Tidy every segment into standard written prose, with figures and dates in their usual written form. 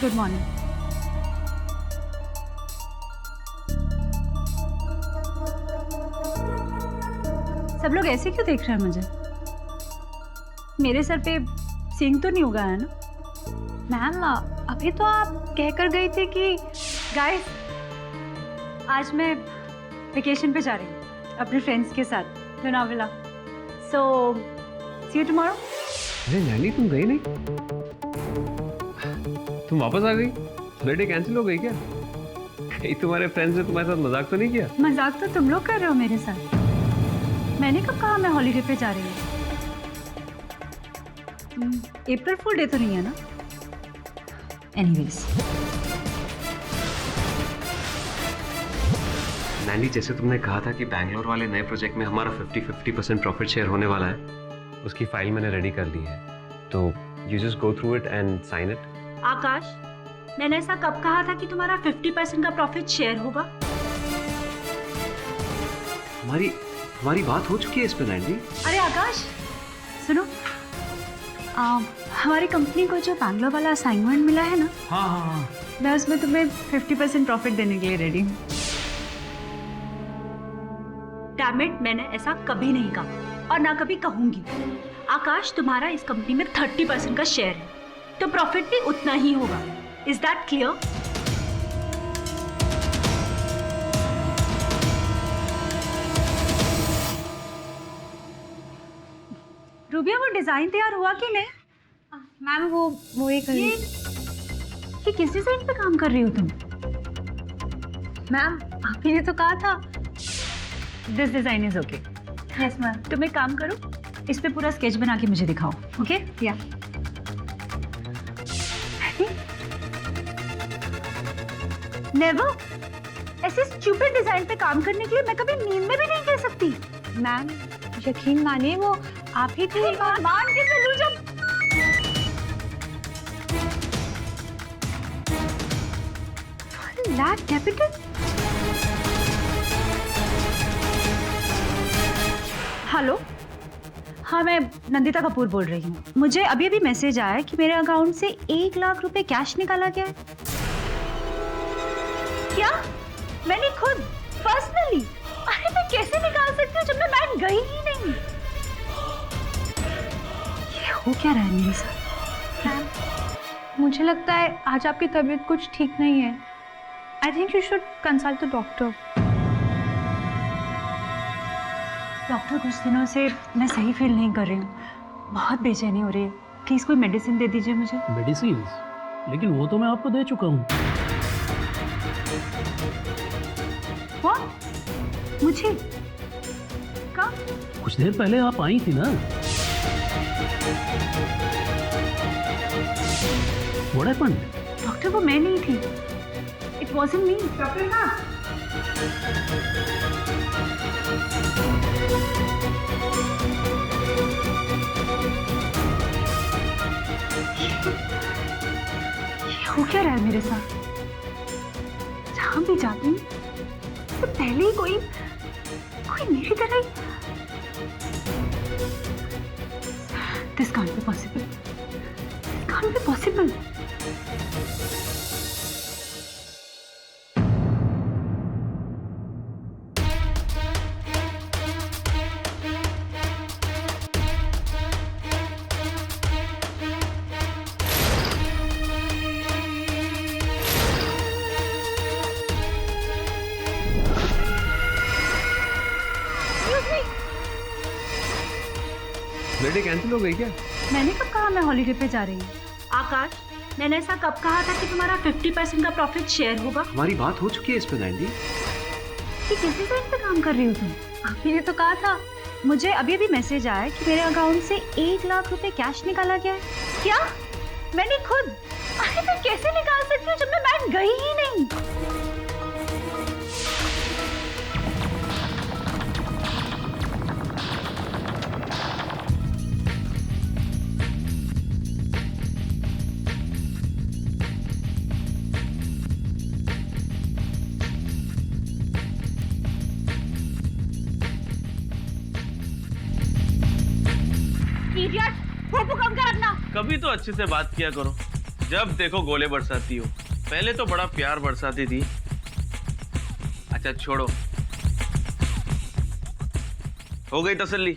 Good morning. सब लोग ऐसे क्यों देख रहे हैं मुझे? मेरे सर पे सींग तो नहीं उगा है ना? मैम अभी तो आप कहकर गई थी कि गाइस आज मैं वेकेशन पे जा रही हूँ अपने फ्रेंड्स के साथ लोनावला। सो सी यू टुमारो। अरे नैनी तुम गई नहीं? तुम वापस आ गई? बर्थडे कैंसिल हो गई क्या? कहीं तुम्हारे फ्रेंड्स ने तुम्हारे साथ मजाक तो नहीं किया? मजाक तो तुम लोग कर रहे हो मेरे साथ। मैंने कब कहा मैं हॉलीडे पे जा रही हूँ? अप्रैल फुल डे तो नहीं है ना? एनीवेज नैनी जैसे तुमने कहा था कि बैंगलोर वाले नए प्रोजेक्ट में हमारा 50-50% प्रॉफिट शेयर होने वाला है, उसकी फाइल मैंने रेडी कर ली है, तो you just go through it and sign it. Akash, मैंने ऐसा कब कहा था कि तुम्हारा 50% का प्रॉफिट शेयर होगा? हमारी बात हो चुकी है इस पे नैनी। अरे आकाश सुनो, हमारी कंपनी को जो बैंगलोर वाला असाइनमेंट मिला है ना, हाँ, मैं उसमें तुम्हें 50% प्रॉफिट देने के लिए रेडी हूँ। डैम इट, मैंने ऐसा कभी नहीं कहा और ना कभी कहूंगी। आकाश, तुम्हारा इस कंपनी में 30% का शेयर है, तो प्रॉफिट भी उतना ही होगा। Is that clear? रूबिया, वो डिजाइन तैयार हुआ कि नहीं? मैम वो एक ये किस डिजाइन पे काम कर रही हो तुम? मैम आप ही ने तो कहा था। This design is okay. Yes ma'am. तुम एक काम करो, इस पे पूरा स्केच बना के मुझे दिखाओ। ओके? या नेवर। ऐसे स्टूपिड डिजाइन पे काम करने के लिए मैं कभी नींद में भी नहीं कह सकती। मैम यकीन मानिए वो आप ही थी। मान के चलूं जब लैक कैपिटल। हेलो, हाँ मैं नंदिता कपूर बोल रही हूँ। मुझे अभी अभी मैसेज आया कि मेरे अकाउंट से 1 लाख रुपए कैश निकाला गया है। क्या? मैंने खुद पर्सनली? अरे मैं कैसे निकाल सकती हूँ जब मैं बैंक गई ही नहीं? ये हो क्या रहा है मेरे साथ? मैम मुझे लगता है आज आपकी तबीयत कुछ ठीक नहीं है। I think you should consult the doctor. Doctor, कुछ दिनों से मैं सही फील नहीं कर रही हूँ, बहुत बेचैनी हो रही है। प्लीज कोई मेडिसिन दे दीजिए मुझे। मेडिसिन? लेकिन वो तो मैं आपको दे चुका हूँ। व्हाट? मुझे? कब? कुछ देर पहले आप आई थी ना। What happened? डॉक्टर, वो मैं नहीं थी। It wasn't me. डॉक्टर साहब, हो क्या रहा है मेरे साथ? जहां भी जाती हूँ तो पहले ही कोई मेरी तरह ही। This can't be possible. This can't be possible. Birthday cancel हो गई क्या? मैंने कब कहा मैं हॉलीडे पे जा रही हूँ? आकाश, मैंने ऐसा कब कहा था कि तुम्हारा 50% का प्रॉफिट शेयर होगा? हमारी बात हो चुकी है इस पे नैनी। ये किस डिजाइन पे काम कर रही हो तुम? आप ही ने तो कहा था। मुझे अभी अभी मैसेज आया कि मेरे अकाउंट से 1 लाख रुपए कैश निकाला गया है। क्या? मैंने खुद? अरे मैं कैसे निकाल सकती हूँ जब मैं बैंक गई ही नहीं? इडियट, वो कम कर अपना। कभी तो अच्छे से बात किया करो। जब देखो गोले बरसाती हो। पहले तो बड़ा प्यार बरसाती थी। अच्छा छोड़ो, हो गई तसल्ली?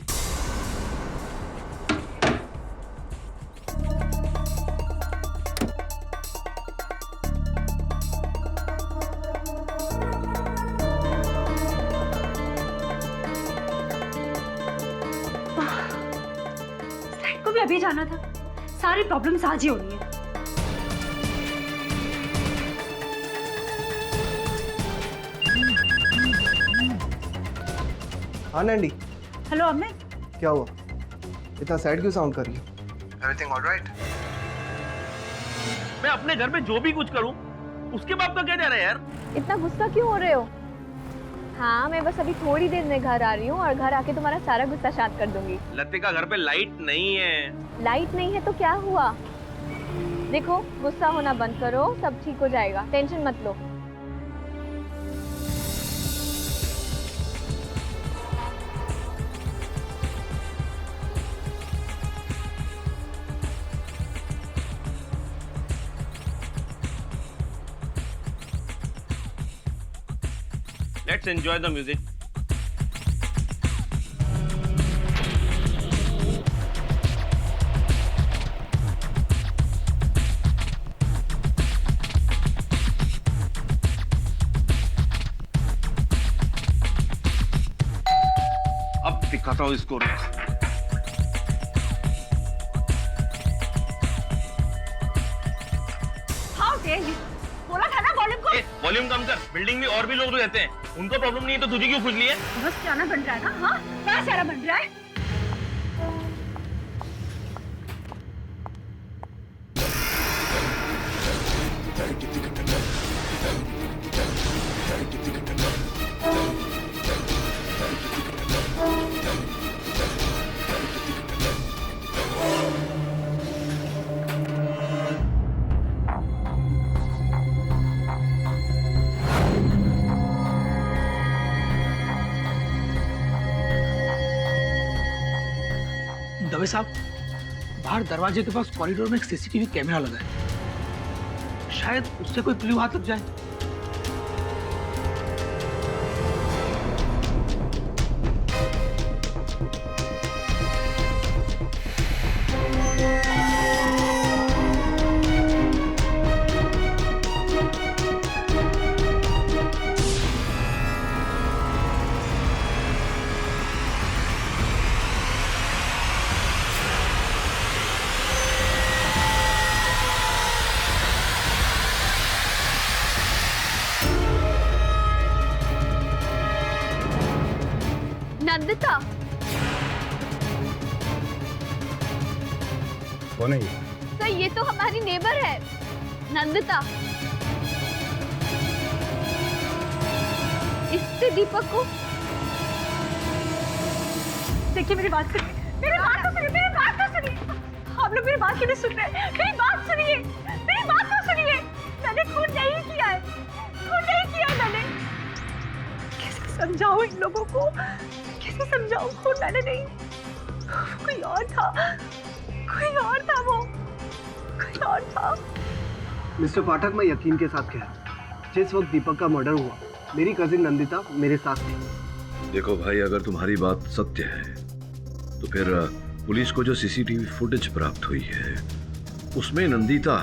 साइड को भी अभी जाना था। सारी प्रॉब्लम्स आज ही हो रही है। हाँ नैंडी, हेलो अमित, क्या हुआ? इतना सैड क्यों साउंड कर रही हो? Everything alright? मैं अपने घर में जो भी कुछ करूं, उसके बाप का क्या जा रहा है यार? इतना गुस्सा क्यों हो रहे हो? हाँ, मैं बस अभी थोड़ी देर में घर आ रही हूँ और घर आके तुम्हारा सारा गुस्सा शांत कर दूंगी। लतिका, घर पे लाइट नहीं है। लाइट नहीं है तो क्या हुआ? देखो, गुस्सा होना बंद करो, सब ठीक हो जाएगा, टेंशन मत लो। Let's enjoy the music. अब दिखाता हूँ इसको। How dare you! बोला था ना वॉल्यूम को। वॉल्यूम कम कर। बिल्डिंग में और भी लोग रहते हैं, उनको प्रॉब्लम नहीं है तो तुझे क्यों खुजली है? बस जाना बन रहा है ना? हाँ, क्या सारा बन रहा है? दवे साहब, बाहर दरवाजे के पास कॉरिडोर में एक सीसीटीवी कैमरा लगा है, शायद उससे कोई क्लू हाथ लग जाए। नंदिता, कौन है ये? सर ये तो हमारी नेबर है, नंदिता। इससे दीपक को देखिए, मेरी बात सुनिए, मेरी बात तो सुनिए, मेरी बात तो सुनिए। आप लोग मेरी बात क्यों नहीं सुन रहे? मेरी बात सुनिए, मेरी बात तो सुनिए। मैंने खून नहीं किया है, खून नहीं किया है मैंने। कैसे समझाऊं इन लोगों को? कैसे समझाऊं? खून मैंने नहीं, कोई और था, कोई और था, वो कोई और था। मिस्टर पाठक, मैं यकीन के साथ कह रहा हूँ, जिस वक्त दीपक का मर्डर हुआ, मेरी कजिन नंदिता मेरे साथ थी। देखो भाई, अगर तुम्हारी बात सत्य है तो फिर पुलिस को जो सीसीटीवी फुटेज प्राप्त हुई है उसमें नंदिता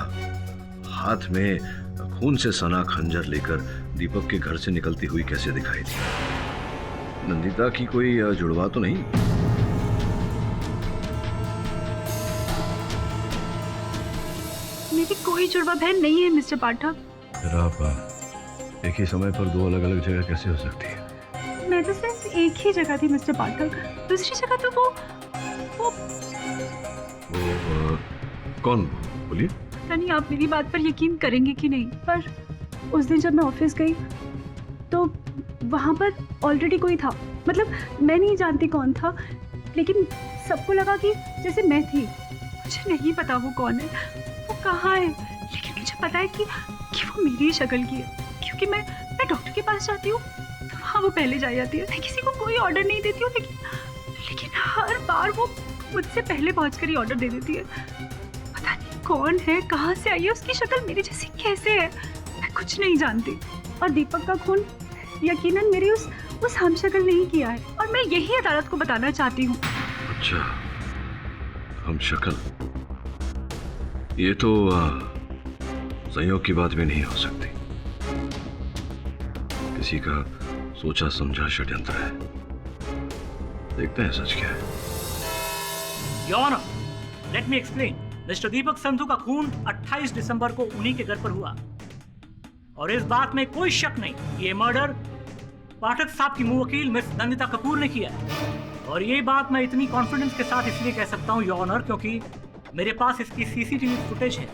हाथ में खून से सना खंजर लेकर दीपक के घर से निकलती हुई कैसे दिखाई दी? नंदिता की कोई जुड़वा तो नहीं? मेरी कोई जुड़वा बहन नहीं है मिस्टर पाठक। फिर आप एक ही समय पर दो अलग अलग जगह कैसे हो सकती है? मैं तो सिर्फ एक ही जगह थी मिस्टर पाठक, दूसरी जगह तो वो कौन? बोलिए। पता नहीं आप मेरी बात पर यकीन करेंगे कि नहीं, पर उस दिन जब मैं ऑफिस गई तो वहाँ पर ऑलरेडी कोई था। मतलब मैं नहीं जानती कौन था, लेकिन सबको लगा कि जैसे मैं थी। मुझे नहीं पता वो कौन है, वो कहाँ है, लेकिन मुझे पता है कि वो मेरी ही शक्ल की है, क्योंकि मैं डॉक्टर के पास जाती हूँ तो वहाँ वो पहले जा जाती है। मैं किसी को कोई ऑर्डर नहीं देती हूँ, लेकिन हर बार वो मुझसे पहले पहुँच कर ही ऑर्डर दे देती है। पता नहीं कौन है, कहाँ से आई है, उसकी शक्ल मेरी जैसी कैसे है, मैं कुछ नहीं जानती। और दीपक का खून यकीनन मेरी उस हमशक्ल नहीं किया है, और मैं यही अदालत को बताना चाहती हूँ। अच्छा, हम शक्ल, ये तो संयोग की बात भी नहीं हो सकती। किसी का सोचा समझा षड्यंत्र है। देखते हैं सच क्या है। Your Honor, let me explain. Mister Deepak Sandhu का खून 28 दिसंबर को उन्हीं के घर पर हुआ, और इस बात में कोई शक नहीं, ये मर्डर पाठक साहब की मुंह वकील मिस नंदिता कपूर ने किया है। और ये बात मैं इतनी कॉन्फिडेंस के साथ इसलिए कह सकता हूँ योर ऑनर, क्योंकि मेरे पास इसकी सीसीटीवी फुटेज है।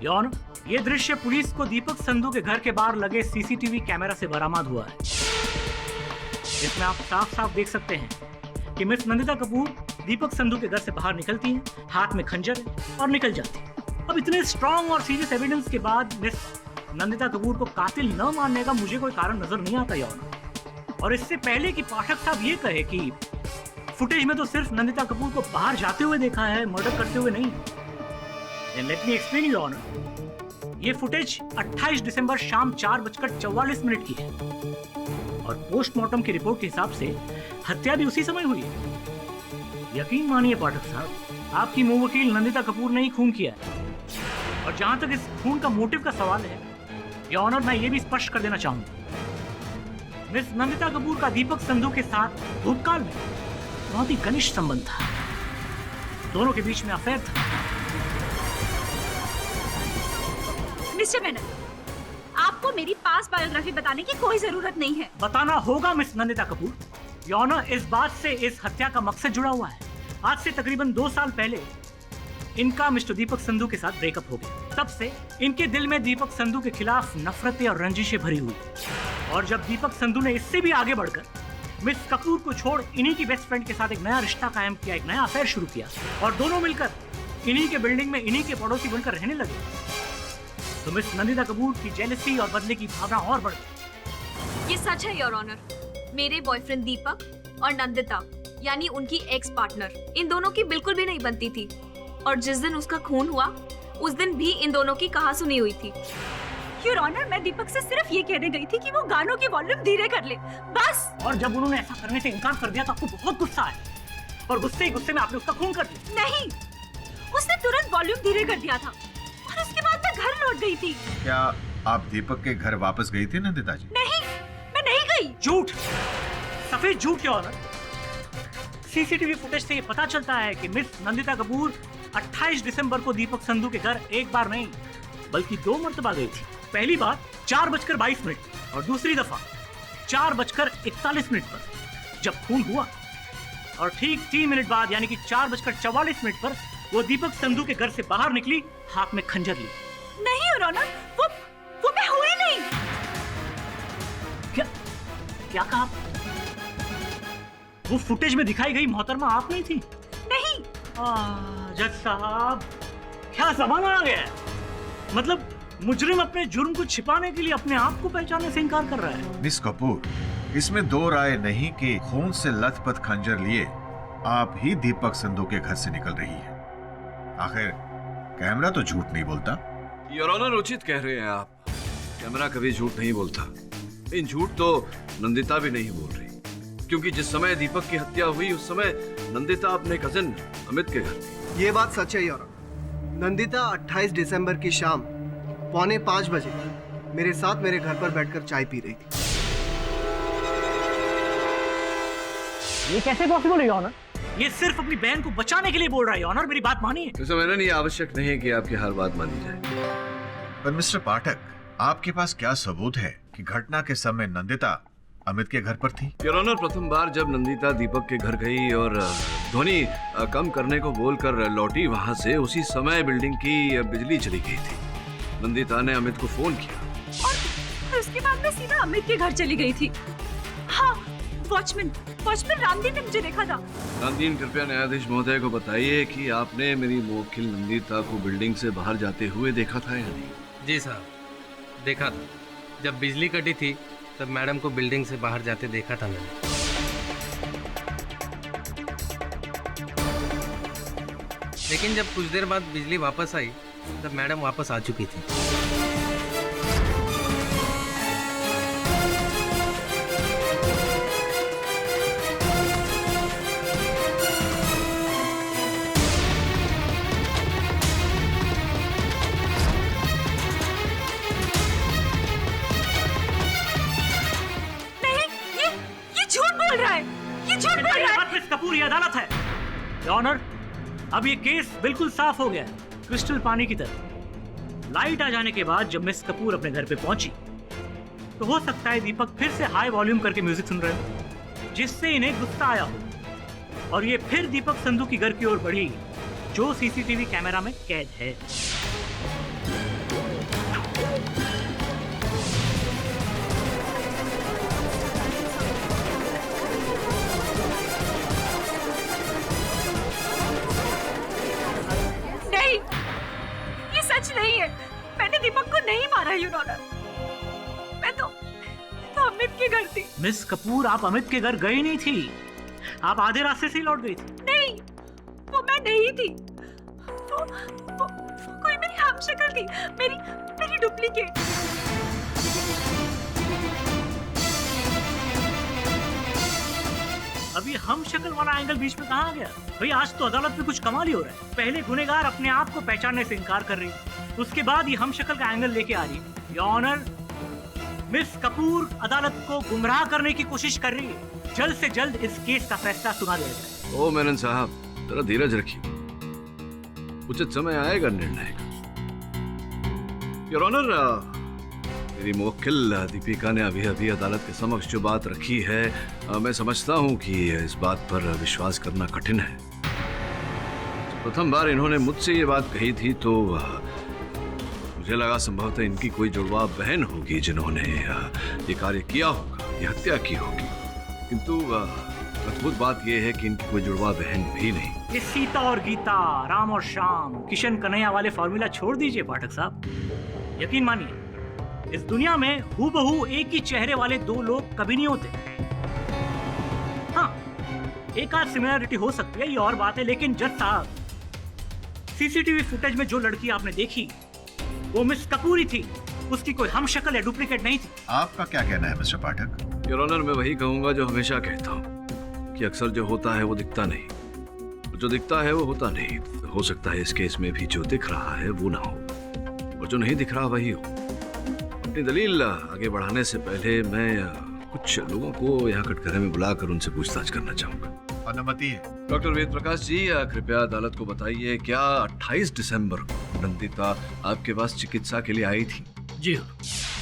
योर ऑनर, ये दृश्य पुलिस को दीपक संधू के घर के बाहर लगे सीसीटीवी कैमरा से बरामद हुआ है। इसमें आप साफ साफ देख सकते हैं कि मिस नंदिता कपूर दीपक संधू के घर से बाहर निकलती हैं, हाथ में खंजर है और निकल जाती है। अब इतने स्ट्रॉन्ग और सीरियस एविडेंस के बाद मिस नंदिता कपूर को कातिल न मानने का मुझे कोई कारण नजर नहीं आता योर ऑनर। और इससे पहले कि पाठक साहब ये कहे कि फुटेज में तो सिर्फ नंदिता कपूर को बाहर जाते हुए देखा है, मर्डर करते हुए नहीं। Let me explain your honour, ये फुटेज 28 दिसंबर शाम 4:44 की है, और पोस्टमार्टम की रिपोर्ट के हिसाब से हत्या भी उसी समय हुई है। यकीन मानिए पाठक साहब, आपकी मुंह वकील नंदिता कपूर ने ही खून किया है। और जहां तक इस खून का मोटिव का सवाल है योर ऑनर, मैं ये भी स्पष्ट कर देना चाहूंगा, मिस नंदिता कपूर का दीपक संधू के साथ भूतकाल में बहुत ही घनिष्ठ संबंध था, दोनों के बीच में अफेयर था। मिस्टर मेनन, आपको मेरी पास बायोग्राफी बताने की कोई जरूरत नहीं है। बताना होगा miss Nandita Kapoor. Your honour, इस बात से इस हत्या का मकसद जुड़ा हुआ है। आज से तकरीबन 2 साल पहले इनका मिस्टर दीपक संधू के साथ ब्रेकअप हो गया। तब से इनके दिल में दीपक संधू के खिलाफ नफरतें और रंजिशें भरी हुई। और जब दीपक संधू ने इससे भी आगे बढ़कर मिस कपूर को छोड़ इन्हीं की बेस्ट फ्रेंड के साथ एक नया रिश्ता कायम किया, एक नया अफेयर शुरू किया, और दोनों मिलकर इन्हीं के बिल्डिंग में इन्हीं के पड़ोसी बनकर रहने लगे, तो मिस नंदिता कपूर की जेलसी और बदले की भावना और बढ़ गई। ये सच है योर ऑनर। मेरे बॉयफ्रेंड दीपक और नंदिता यानी उनकी एक्स पार्टनर, इन दोनों की बिल्कुल भी नहीं बनती थी। और जिस दिन उसका खून हुआ उस दिन भी इन दोनों की कहासुनी हुई थी। योर ऑनर, मैं दीपक से सिर्फ ये कहने गई थी कि वो गानों की वॉल्यूम धीरे कर ले, बस। और जब उन्होंने ऐसा करने से इनकार कर दिया तो आपको बहुत गुस्सा आया, और गुस्से ही गुस्से में आपने उसका खून कर दिया। नहीं, उसने तुरंत वॉल्यूम धीरे कर दिया था, और उसके बाद मैं घर लौट गई थी। क्या आप दीपक के घर वापस गई थी नंदिता जी? नहीं, मैं नहीं गई। झूठ, सफेद झूठ योर ऑनर। सीसीटीवी फुटेज से ये पता चलता है कि मिस नंदिता कपूर 28 दिसंबर को दीपक संधू के घर एक बार नहीं बल्कि 2 मर्तबा गई थी। पहली बार 4:22 और दूसरी दफा 4:41 पर जब खून हुआ, और ठीक 3 मिनट बाद यानी कि 4:44 पर वो दीपक संधू के घर से बाहर निकली, हाथ में खंजर ली। नहीं योर ऑनर, वो मैं हुई नहीं। क्या कहा? वो फुटेज में दिखाई गई मोहतरमा आप नहीं थी? नहीं। जज साहब, क्या जमाना आ गया है। मतलब मुजरिम अपने जुर्म को छिपाने के लिए अपने आप को पहचानने से इनकार कर रहा है। मिस कपूर, इसमें 2 राय नहीं कि खून से लथपथ खंजर लिए आप ही दीपक संधू के घर से निकल रही है। आखिर कैमरा तो झूठ नहीं बोलता। योर ऑनर, उचित कह रहे हैं आप, कैमरा कभी झूठ नहीं बोलता। इन झूठ तो नंदिता भी नहीं बोल रही, क्योंकि जिस समय दीपक की हत्या हुई उस समय नंदिता अपने कजिन अमित के घर थी। ये बात सच है योर ऑनर। नंदिता 28 दिसंबर की शाम 4:45 बजे मेरे साथ मेरे घर पर बैठकर चाय पी रही थी। ये कैसे पॉसिबल है योर ऑनर? ये सिर्फ अपनी बहन को बचाने के लिए बोल रहा है योर ऑनर, मेरी बात मानिए। तो मैंने ये आवश्यक नहीं है कि आपकी हर बात मानी जाए। पर मिस्टर पाठक, आपके पास क्या सबूत है कि घटना के समय नंदिता अमित के घर पर थी? योर ऑनर, प्रथम बार जब नंदिता दीपक के घर गई और ध्वनि कम करने को बोलकर लौटी वहां से, उसी समय बिल्डिंग की बिजली चली गई थी। नंदिता ने अमित को फोन किया और उसके बाद मैं सीधा अमित के घर चली गई थी। हाँ, वॉचमैन रामदीन ने मुझे देखा था। रामदीन, कृपया न्यायाधीश महोदय को बताइए कि आपने मेरी मुवक्किल नंदिता को बिल्डिंग से बाहर जाते हुए देखा था या नहीं? जी साहब, देखा था। जब बिजली कटी थी तब मैडम को बिल्डिंग से बाहर जाते देखा था मैंने। लेकिन जब कुछ देर बाद बिजली वापस आई तब मैडम वापस आ चुकी थी। मिस कपूर, ये अदालत है। योर ऑनर, अब ये केस बिल्कुल साफ हो गया है, क्रिस्टल पानी की तरह। लाइट आ जाने के बाद जब मिस कपूर अपने घर पे पहुंची तो हो सकता है दीपक फिर से हाई वॉल्यूम करके म्यूजिक सुन रहे हो, जिससे इन्हें गुस्सा आया हो और ये फिर दीपक संधू की घर की ओर बढ़ी, जो सीसीटीवी कैमरा में कैद है। सच नहीं है, मैंने दीपक को नहीं मारा योर ऑनर। मैं तो अमित के घर थी। मिस कपूर, आप अमित के घर गई नहीं थी, आप आधे रास्ते से ही लौट गई थी। नहीं, वो मैं नहीं थी। वो कोई मेरी हमशक्ल थी, मेरी डुप्लीकेट। अभी हम शक्ल वाला एंगल बीच में कहाँ गया? भाई आज तो अदालत में कुछ कमाल ही हो रहा है। पहले गुनेगार अपने आप को पहचानने से इनकार कर रही, उसके बाद ये हम शक्ल का एंगल लेके आ रही। योर ऑनर, मिस कपूर अदालत को गुमराह करने की कोशिश कर रही है। जल्द से जल्द इस केस का फैसला सुना दिया जाए। ओ मेनन साहब, जरा धीरज रखिए, उचित समय आएगा निर्णय का। योर ऑनर, मेरी मुवक्किल दीपिका ने अभी अभी अदालत के समक्ष जो बात रखी है, मैं समझता हूं कि इस बात पर विश्वास करना कठिन है। प्रथम बार इन्होंने मुझसे ये बात कही थी तो मुझे लगा संभवतः इनकी कोई जुड़वा बहन होगी जिन्होंने ये कार्य किया होगा, ये हत्या की होगी। किंतु अद्भुत बात यह है कि इनकी कोई जुड़वा बहन भी नहीं। ये सीता और गीता, राम और श्याम, किशन कन्हैया वाले फॉर्मूला छोड़ दीजिए पाठक साहब। यकीन मानिए, इस दुनिया में हूबहू एक ही चेहरे वाले दो लोग कभी नहीं होते। हाँ, एक आध सिमिलरिटी हो सकती है, ये और बात है, लेकिन जज साहब, सीसीटीवी फुटेज में जो लड़की आपने देखी वो मिस कपूर ही थी, उसकी कोई हम शक्ल या डुप्लीकेट नहीं थी। आपका क्या कहना है मिस्टर पाठक? योर ऑनर, मैं वही कहूंगा जो हमेशा कहता हूँ कि अक्सर जो होता है वो दिखता नहीं, जो दिखता है वो होता नहीं। हो सकता है इस केस में भी जो दिख रहा है वो ना हो और जो नहीं दिख रहा वही हो। अपनी दलील आगे बढ़ाने से पहले मैं कुछ लोगों को यहाँ कटघरे में बुलाकर उनसे पूछताछ करना चाहूंगा। अनुमति है। डॉक्टर वेद प्रकाश जी, कृपया अदालत को बताइए, क्या 28 दिसंबर को नंदिता आपके पास चिकित्सा के लिए आई थी? जी हाँ।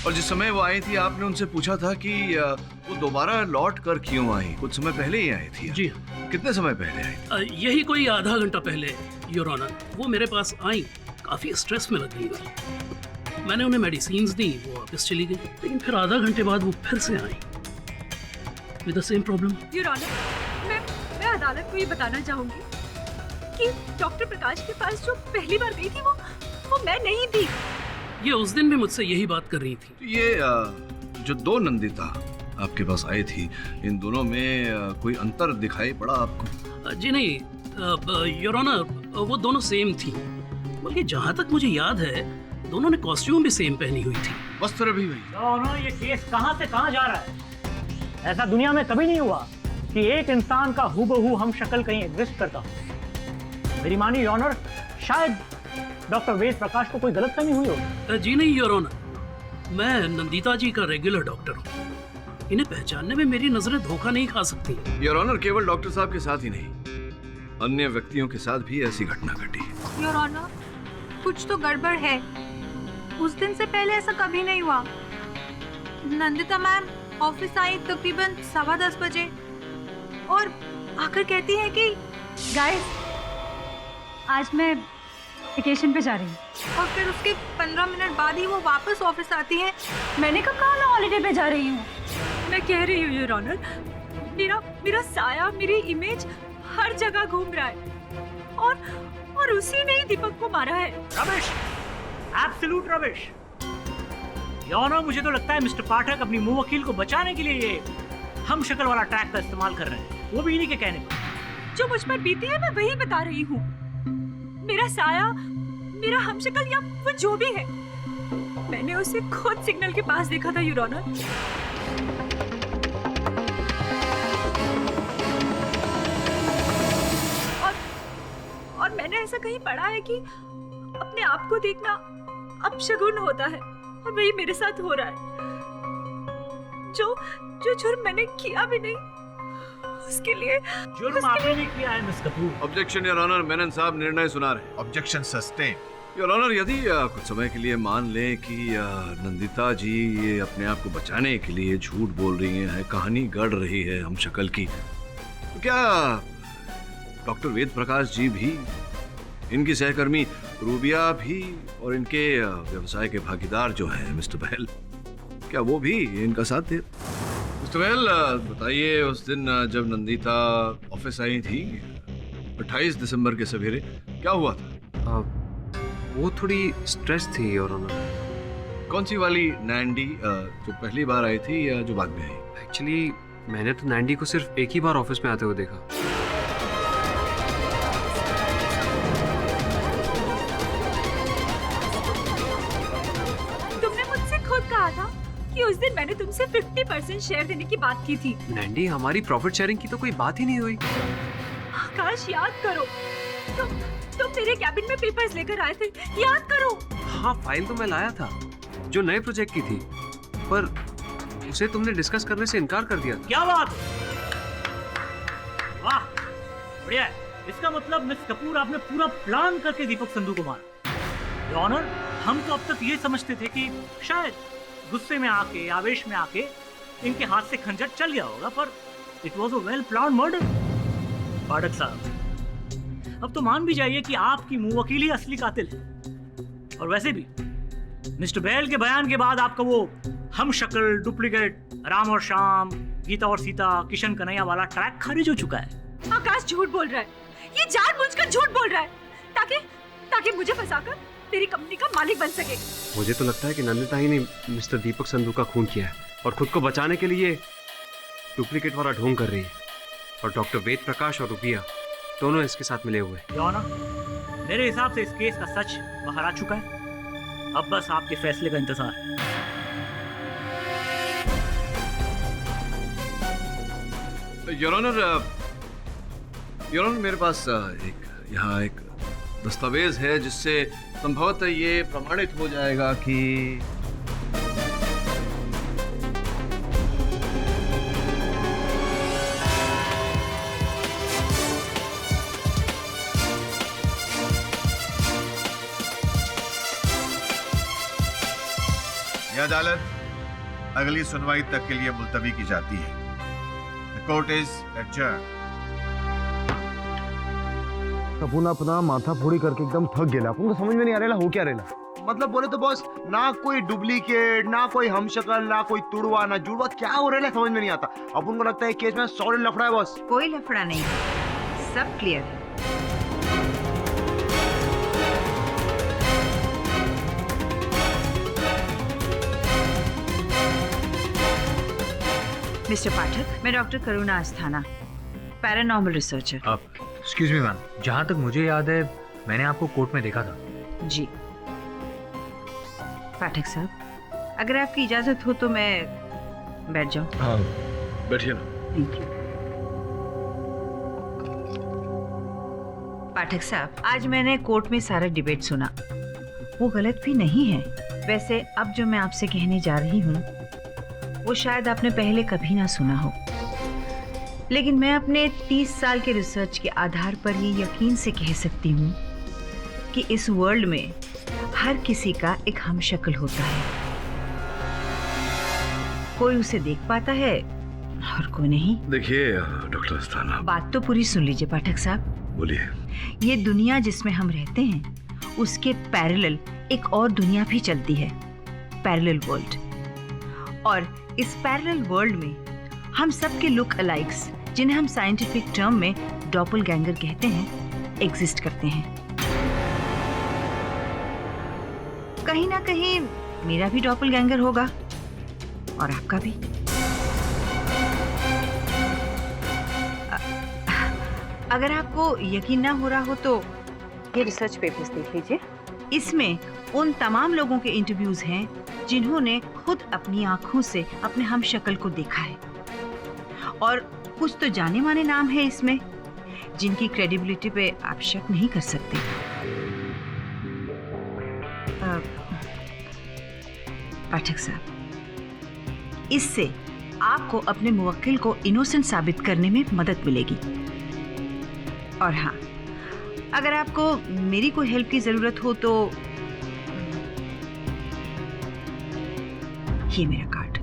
और जिस समय वो आई थी आपने उनसे पूछा था कि वो दोबारा लौट कर क्यों आई? कुछ समय पहले ही आई थी? जी हाँ। कितने समय पहले आई थी? यही कोई आधा घंटा पहले योर ऑनर। वो मेरे पास आई, काफी स्ट्रेस में लग रही थी। मैंने उन्हें मेडिसिन्स दी, वो वापस चली गई, लेकिन फिर आधा घंटे बाद वो फिर से आई with the same problem. Your honour, मैं अदालत को ये बताना चाहूंगी कि डॉक्टर प्रकाश के पास जो पहली बार गई थी वो मैं नहीं थी। ये उस दिन भी मुझसे यही बात कर रही थी। तो ये जो दो नंदिता आपके पास आई थी, इन दोनों में कोई अंतर दिखाई पड़ा आपको? जी नहीं योर ऑनर, वो दोनों सेम थी। बल्कि जहाँ तक मुझे याद है दोनों ने कॉस्ट्यूम भी सेम पहनी हुई थी, वस्त्र भी वही। दोनों, ये केस कहाँ से कहाँ जा रहा है? ऐसा दुनिया में कभी नहीं हुआ कि एक इंसान का हूबहू हम शक्ल कहीं एग्जिस्ट करता हो। मेरी मानी योर ऑनर, शायद डॉक्टर वेद प्रकाश को कोई गलतफहमी हुई हो। जी नहीं योर ऑनर, मैं नंदिता जी का रेगुलर डॉक्टर हूँ। इन्हें पहचानने में मेरी नजरें धोखा नहीं खा सकती। योर ऑनर, केवल डॉक्टर साहब के साथ ही नहीं, अन्य व्यक्तियों के साथ भी ऐसी घटना घटी। योर ऑनर, कुछ तो गड़बड़ है। उस दिन से पहले ऐसा कभी नहीं हुआ। नंदिता मैम ऑफिस आई तकरीबन 10:15 बजे और आकर कहती है कि गाइस, आज मैं वेकेशन पे जा रही हूँ। और फिर उसके 15 मिनट बाद ही वो वापस ऑफिस आती है। मैंने कहा मैं हॉलीडे पे जा रही हूँ। मैं कह रही हूँ योर ऑनर, मेरा साया, मेरी इमेज हर जगह घूम रहा है और उसी ने ही दीपक को मारा है। रमेश, एब्सोल्यूट रमेश। योनो, मुझे तो लगता है मिस्टर पाठक अपनी मुंह वकील को बचाने के लिए ये हम शक्ल वाला टैग का इस्तेमाल कर रहे हैं, वो भी इन्हीं के कहने पर। जो मुझ पर बीती है मैं वही बता रही हूँ। मेरा साया, मेरा हमशक्ल या वो जो भी है, मैंने उसे खुद सिग्नल के पास देखा था, योर ऑनर। और मैंने ऐसा कहीं पढ़ा है कि अपने आप को देखना अपशगुन होता है, और वही मेरे साथ हो रहा है। जो जुर्म मैंने किया भी नहीं, उसके लिए जुर्म आपने नहीं किया है miss Kapoor. Objection your honour, Menon साहब निर्णय सुना रहे। Objection sustain. योर ऑनर, यदि कुछ समय के लिए मान लें कि नंदिता जी ये अपने आप को बचाने के लिए झूठ बोल रही हैं, कहानी गढ़ रही है हम शक्ल की, तो क्या डॉक्टर वेद प्रकाश जी भी, इनकी सहकर्मी रूबिया भी और इनके व्यवसाय के भागीदार जो है मिस्टर बहल, क्या वो भी इनका साथ दे? मिस्टर बहल, बताइए उस दिन जब नंदिता ऑफिस आई थी 28 दिसंबर के सवेरे, क्या हुआ था? वो थोड़ी स्ट्रेस थी योर ऑनर। कौन सी वाली नैंडी, जो पहली बार आई थी या जो बाद में आई? एक्चुअली मैंने तो नैंडी को सिर्फ एक ही बार ऑफिस में आते हुए देखा। तुमने मुझसे खुद कहा था कि उस दिन मैंने तुमसे 50% शेयर देने की बात की थी। नैंडी, हमारी प्रॉफिट शेयरिंग की तो कोई बात ही नहीं हुई। आकाश, याद करो, तुम मेरे कैबिन में पेपर्स लेकर आए थे, याद करो। हाँ, फाइल तो मैं लाया था जो नए प्रोजेक्ट की थी, पर उसे तुमने डिस्कस करने से इनकार कर दिया। क्या बात, वाह, बढ़िया है। इसका मतलब मिस कपूर, आपने पूरा प्लान करके दीपक संधू को मारा। योर ऑनर, हम तो अब तक ये समझते थे कि शायद गुस्से में आके, आवेश में आके इनके हाथ से खंजर चल गया होगा, पर it was a well plan murder. Pathak साहब, अब तो मान भी जाइए कि आपकी मुंह वकील ही असली कातिल है। और वैसे भी मिस्टर बहल के बयान के बाद आपका वो हम शक्ल, डुप्लीकेट, राम और श्याम, गीता और सीता, किशन कन्हैया वाला ट्रैक खारिज हो चुका है। आकाश झूठ बोल रहा है, ये जानबूझकर झूठ बोल रहा है ताकि मुझे फंसाकर तेरी कंपनी का मालिक बन सके। मुझे तो लगता है कि नंदिता ही ने मिस्टर दीपक संधू का खून किया है और खुद को बचाने के लिए डुप्लीकेट वाला ढोंग कर रही है, और डॉक्टर वेद प्रकाश और रूबिया दोनों इसके साथ मिले हुए। योर ऑनर, मेरे हिसाब से इस केस का सच बाहर आ चुका है, अब बस आपके फैसले का इंतजार है। योर ऑनर, मेरे पास यहाँ एक दस्तावेज है जिससे संभवतः ये प्रमाणित हो जाएगा कि यह अदालत अगली सुनवाई तक के लिए मुलतवी की जाती है। The court is adjourned. अपन अपना माथा फोड़ी करके एकदम थक गया। अपन को समझ में नहीं आ रहा हो क्या रेला। मतलब बोले तो बॉस, ना कोई डुप्लीकेट, ना कोई हमशक्ल, ना कोई तुड़वा, ना जुड़वा, क्या हो रहा है समझ में नहीं आता। अपन को लगता है केस में सॉलिड लफड़ा है बॉस। कोई लफड़ा नहीं, सब क्लियर है। मिस्टर पाठक, मैं डॉक्टर करुणा अस्थाना, पैरानॉर्मल रिसर्चर। आप एक्सक्यूज मी मैम, जहाँ तक मुझे याद है मैंने आपको कोर्ट में देखा था। जी पाठक साहब, अगर आपकी इजाजत हो तो मैं बैठ जाऊं। हाँ, बैठिए ना। Thank you. पाठक साहब, आज मैंने कोर्ट में सारा डिबेट सुना, वो गलत भी नहीं है। वैसे अब जो मैं आपसे कहने जा रही हूँ वो शायद आपने पहले कभी ना सुना हो, लेकिन मैं अपने 30 साल के रिसर्च के आधार पर ये यकीन से कह सकती हूँ कि इस वर्ल्ड में हर किसी का एक हमशक्ल होता है। कोई उसे देख पाता है और कोई नहीं। देखिए डॉक्टर अस्थाना, बात तो पूरी सुन लीजिए पाठक साहब। बोलिए। ये दुनिया जिसमें हम रहते हैं उसके पैरेलल एक और दुनिया भी चलती है, पैरेलल वर्ल्ड। और इस पैरेलल वर्ल्ड में हम सब के लुक अलाइक्स, जिन्हें हम साइंटिफिक टर्म में डॉपलगैंगर कहते हैं, एग्जिस्ट करते हैं। कहीं ना कहीं मेरा भी डॉपलगैंगर होगा और आपका भी। अगर आपको यकीन ना हो रहा हो तो ये रिसर्च पेपर्स देख लीजिए। इसमें उन तमाम लोगों के इंटरव्यूज हैं जिन्होंने खुद अपनी आंखों से अपने हम शक्ल को देखा है, और कुछ तो जाने माने नाम है इसमें जिनकी क्रेडिबिलिटी पे आप शक नहीं कर सकते। पाठक साहब, इससे आपको अपने मुवक्किल को इनोसेंट साबित करने में मदद मिलेगी। और हाँ, अगर आपको मेरी कोई हेल्प की जरूरत हो तो ये मेरा कार्ड।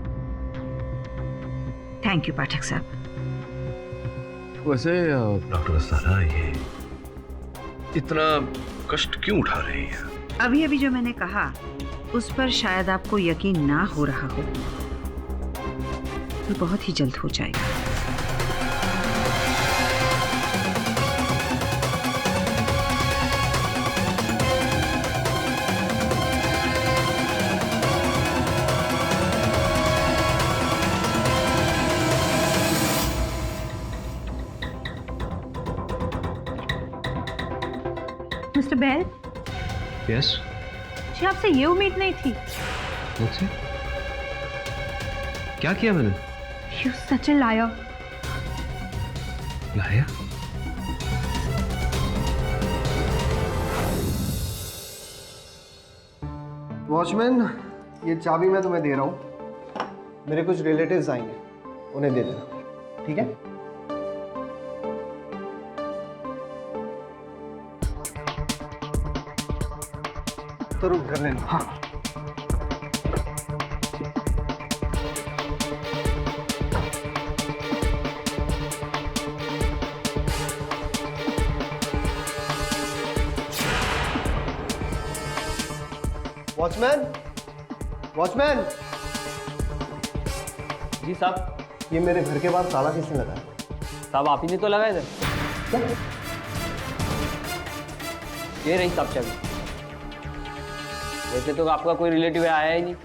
थैंक यू पाठक साहब। वैसे डॉक्टर सारा, ये इतना कष्ट क्यों उठा रही है? अभी अभी जो मैंने कहा उस पर शायद आपको यकीन ना हो रहा हो, तो बहुत ही जल्द हो जाएगा। Mister bell, yes? जी आपसे ये उम्मीद नहीं थी। मुझसे? क्या किया मैंने? You such a liar. लाया? वॉचमैन, ये चाबी मैं तुम्हें दे रहा हूँ। मेरे कुछ रिलेटिव्स आएंगे, उन्हें दे देना, ठीक है? तो रुक कर लेना। हाँ। Watchman, watchman. जी साहब। ये मेरे घर के बाहर ताला किसने लगाया? साहब आप ही ने तो लगाया था। क्या? ये रही साहब चाबी। वैसे तो आपका कोई रिलेटिव आया ही नहीं।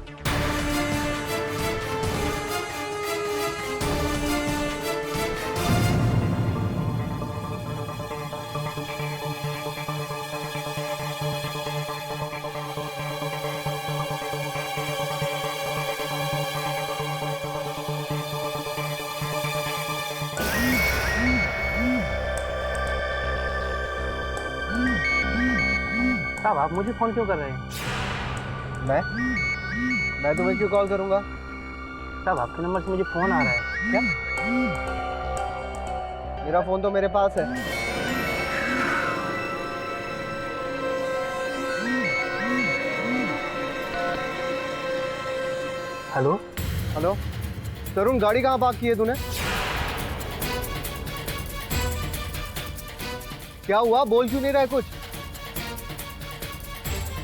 साहब आप मुझे फोन क्यों कर रहे हैं? मैं तुम्हें क्यों कॉल करूंगा? साहब आपके नंबर से मुझे फोन आ रहा है। क्या? मेरा फोन तो मेरे पास है। हेलो? हेलो तरुण, गाड़ी कहाँ पार्क की है तूने? क्या हुआ, बोल क्यों नहीं रहा है कुछ?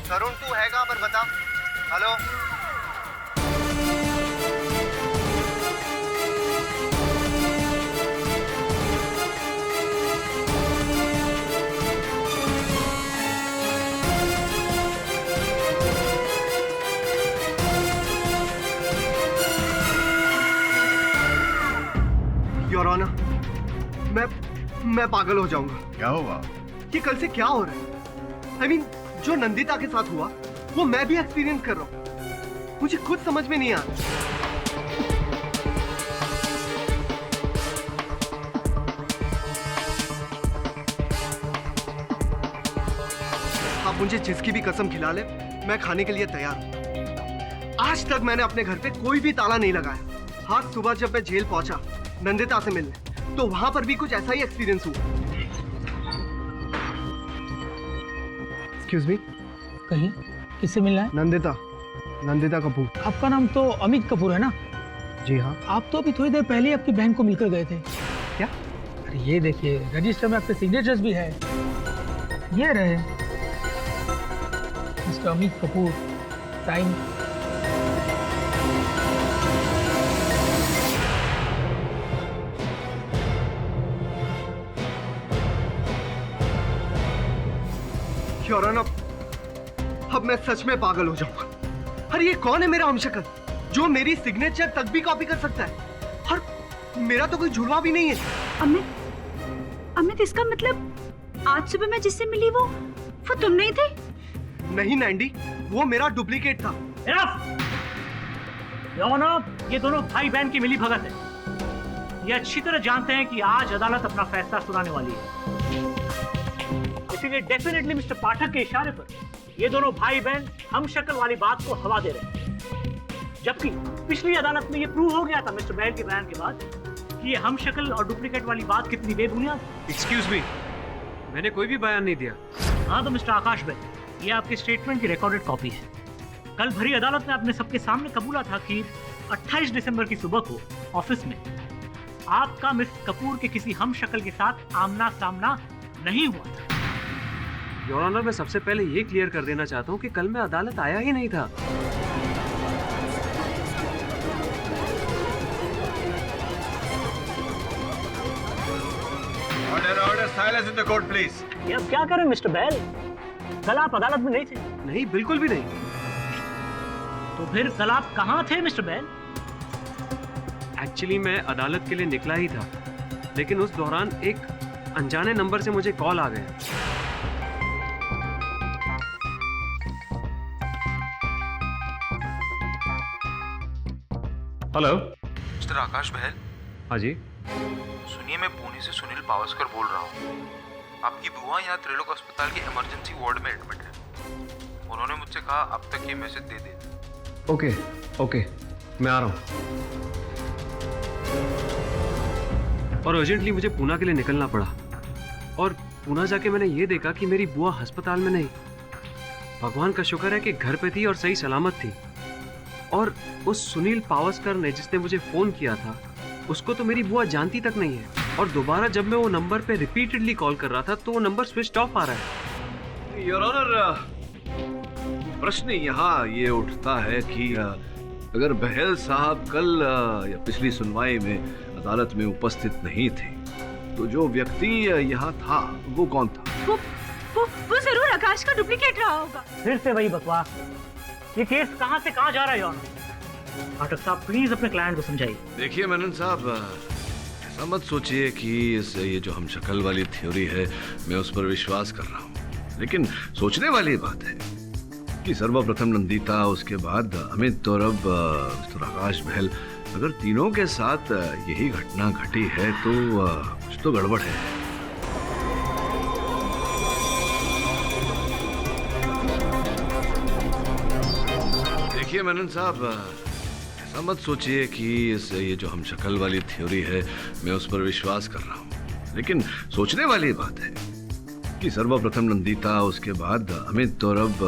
तरुण तू है कहाँ पर, बता। हेलो? योर ऑनर, मैं पागल हो जाऊंगा। क्या हुआ? ये कल से क्या हो रहा है? I mean, जो नंदिता के साथ हुआ वो मैं भी एक्सपीरियंस कर रहा हूँ। मुझे खुद समझ में नहीं आ रहा। आप मुझे जिसकी भी कसम खिला ले, मैं खाने के लिए तैयार हूँ। आज तक मैंने अपने घर पे कोई भी ताला नहीं लगाया। आज सुबह जब मैं जेल पहुंचा नंदिता से मिलने, तो वहां पर भी कुछ ऐसा ही एक्सपीरियंस हुआ। एक्सक्यूज मी, कहीं किससे मिलना है? नंदिता कपूर। आपका नाम तो अमित कपूर है ना? जी हाँ। आप तो अभी थोड़ी देर पहले आपकी बहन को मिलकर गए थे। क्या? अरे ये देखिए, रजिस्टर में आपके सिग्नेचर्स भी है। ये रहे mister Amit Kapoor, time your honour, अब मैं सच में पागल हो जाऊंगा। अरे ये कौन है मेरा हमशक्ल जो मेरी सिग्नेचर तक भी कॉपी कर सकता है? और मेरा तो कोई जुड़वा भी नहीं है। अमित, इसका मतलब आज सुबह मैं जिससे मिली वो तुम नहीं थे? नहीं नैंडी, वो मेरा डुप्लीकेट था। योर ऑनर, ये दोनों भाई बहन की मिली भगत है। ये अच्छी तरह जानते हैं कि आज अदालत अपना फैसला सुनाने वाली है, इसीलिए डेफिनेटली मिस्टर पाठक के इशारे पर ये दोनों भाई बहन हम शक्ल वाली बात को हवा दे रहे हैं। जबकि पिछली अदालत में ये प्रूव हो गया था मिस्टर बहल के बयान के बाद कि ये हम शक्ल और डुप्लीकेट वाली बात कितनी बेबुनियाद है। एक्सक्यूज मी, मैंने कोई भी बयान नहीं दिया। हाँ तो मिस्टर आकाश बहल, ये आपके स्टेटमेंट की रिकॉर्डेड कॉपी है। कल भरी अदालत में आपने सबके सामने कबूला था कि 28 दिसंबर की सुबह को ऑफिस में आपका मिस कपूर के किसी हम शक्ल के साथ आमना सामना नहीं हुआ था। योर ऑनर, मैं सबसे पहले ये क्लियर कर देना चाहता हूँ कि कल मैं अदालत आया ही नहीं था। Order, silence in the court please. ये अब क्या करें मिस्टर बहल? कल आप अदालत में नहीं थे। नहीं, बिल्कुल भी नहीं। तो फिर कल आप कहाँ थे मिस्टर बहल? एक्चुअली मैं अदालत के लिए निकला ही था, लेकिन उस दौरान एक अनजाने नंबर से मुझे कॉल आ गया। हेलो, मिस्टर आकाश बहल। हाँ जी। सुनिए, मैं पुणे से सुनील पावस्कर बोल रहा हूँ। आपकी बुआ यहाँ त्रिलोक अस्पताल के इमरजेंसी वार्ड में एडमिट है। उन्होंने मुझसे कहा अब तक ये मैसेज दे दे। ओके ओके, मैं आ रहा हूँ। और अर्जेंटली मुझे पूना के लिए निकलना पड़ा। और पूना जाके मैंने ये देखा कि मेरी बुआ अस्पताल में नहीं, भगवान का शुक्र है कि घर पे थी और सही सलामत थी। और उस सुनील पावस्कर ने जिसने मुझे फोन किया था, उसको तो मेरी बुआ जानती तक नहीं है। और दोबारा जब मैं वो नंबर पे रिपीटेडली कॉल कर रहा था तो वो नंबर स्विच ऑफ आ रहा है। योर ऑनर, प्रश्न यहाँ ये उठता है कि अगर बहल साहब कल या पिछली सुनवाई में अदालत में उपस्थित नहीं थे तो जो व्यक्ति यहाँ था वो कौन था? वो जरूर आकाश का डुप्लीकेट रहा होगा। फिर से वही बकवास। ये केस कहाँ से कहाँ जा रहा है योर ऑनर? पाठक साहब प्लीज अपने क्लाइंट को समझाइए। देखिए मेनन साहब, ऐसा मत सोचिए कि ये जो हम शक्ल वाली थ्योरी है मैं उस पर विश्वास कर रहा हूँ। लेकिन सोचने वाली बात है कि सर्वप्रथम नंदिता, उसके बाद अमित और अब मिस्टर आकाश बहल, अगर तीनों के साथ यही घटना घटी है तो कुछ तो गड़बड़ है। देखिए मेनन साहब, ऐसा मत सोचिए कि ये जो हम शक्ल वाली थ्योरी है मैं उस पर विश्वास कर रहा हूँ। लेकिन सोचने वाली बात है कि सर्वप्रथम नंदिता, उसके बाद अमित और अब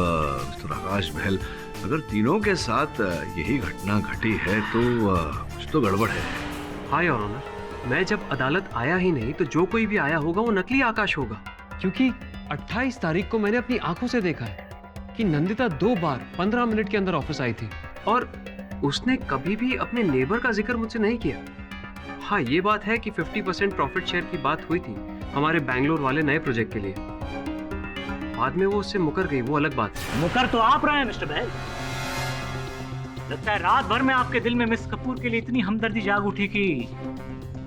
मिस्टर आकाश बहल, अगर तीनों के साथ यही घटना घटी है तो कुछ तो गड़बड़ है। हाँ योर ऑनर, मैं जब अदालत आया ही नहीं तो जो कोई भी आया होगा वो नकली आकाश होगा। क्योंकि 28 तारीख को मैंने अपनी आंखों से देखा है कि नंदिता 2 बार 15 मिनट के अंदर ऑफिस आई थी और उसने कभी भी अपने नेबर का जिक्र मुझसे नहीं किया। हाँ, ये बात है कि 50% प्रॉफिट शेयर की बात हुई थी हमारे बैंगलोर वाले नए प्रोजेक्ट के लिए। बाद में वो उससे मुकर गई, वो अलग बात है। मुकर तो आप रहे हैं मिस्टर बहल। लगता है रात भर में आपके दिल में मिस कपूर के लिए इतनी हमदर्दी जाग उठी कि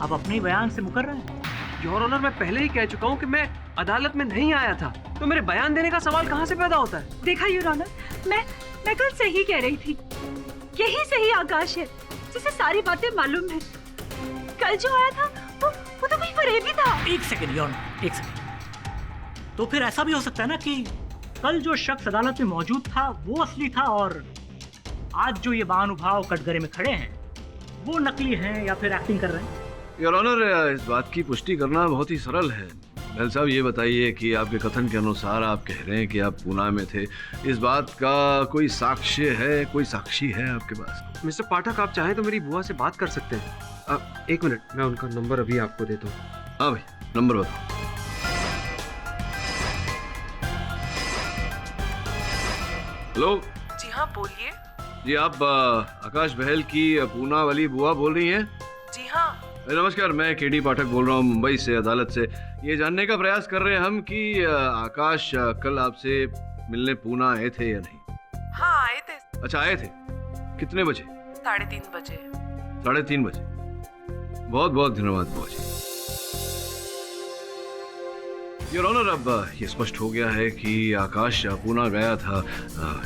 आप अपने ही बयान से मुकर रहे हैं। योर ऑनर, मैं पहले ही कह चुका हूँ कि मैं अदालत में नहीं आया था, तो मेरे बयान देने का सवाल कहाँ से पैदा होता है? देखा योर ऑनर, मैं कल सही कह रही थी। यही सही आकाश है जिसे सारी बातें मालूम है। कल जो आया था वो तो कोई फरेबी था। एक सेकंड योर ऑनर, एक सेकंड। तो फिर ऐसा भी हो सकता है ना कि कल जो शख्स अदालत में मौजूद था वो असली था और आज जो ये बहानुभाव कटघरे में खड़े हैं वो नकली हैं या फिर एक्टिंग कर रहे हैं? योर ऑनर, इस बात की पुष्टि करना बहुत ही सरल है। बहल साहब, ये बताइए कि आपके कथन के अनुसार आप कह रहे हैं कि आप पूना में थे, इस बात का कोई साक्ष्य है, कोई साक्षी है आपके पास? मिस्टर पाठक, आप चाहें तो मेरी बुआ से बात कर सकते हैं। 1 मिनट, मैं उनका नंबर अभी आपको देता हूँ। हाँ भाई, नंबर बताओ। हेलो। जी हाँ, बोलिए। जी, आप आकाश बहल की पूना वाली बुआ बोल रही हैं? जी हाँ, नमस्कार, मैं केडी पाठक बोल रहा हूँ मुंबई से, अदालत से। ये जानने का प्रयास कर रहे हैं हम कि आकाश कल आपसे मिलने पूना आए थे या नहीं? हाँ आए थे। अच्छा, आए थे। कितने बजे? 3:30 बजे। 3:30 बजे। बहुत बहुत धन्यवाद बुआ जी। योर ऑनर, अब ये स्पष्ट हो गया है कि आकाश पूना गया था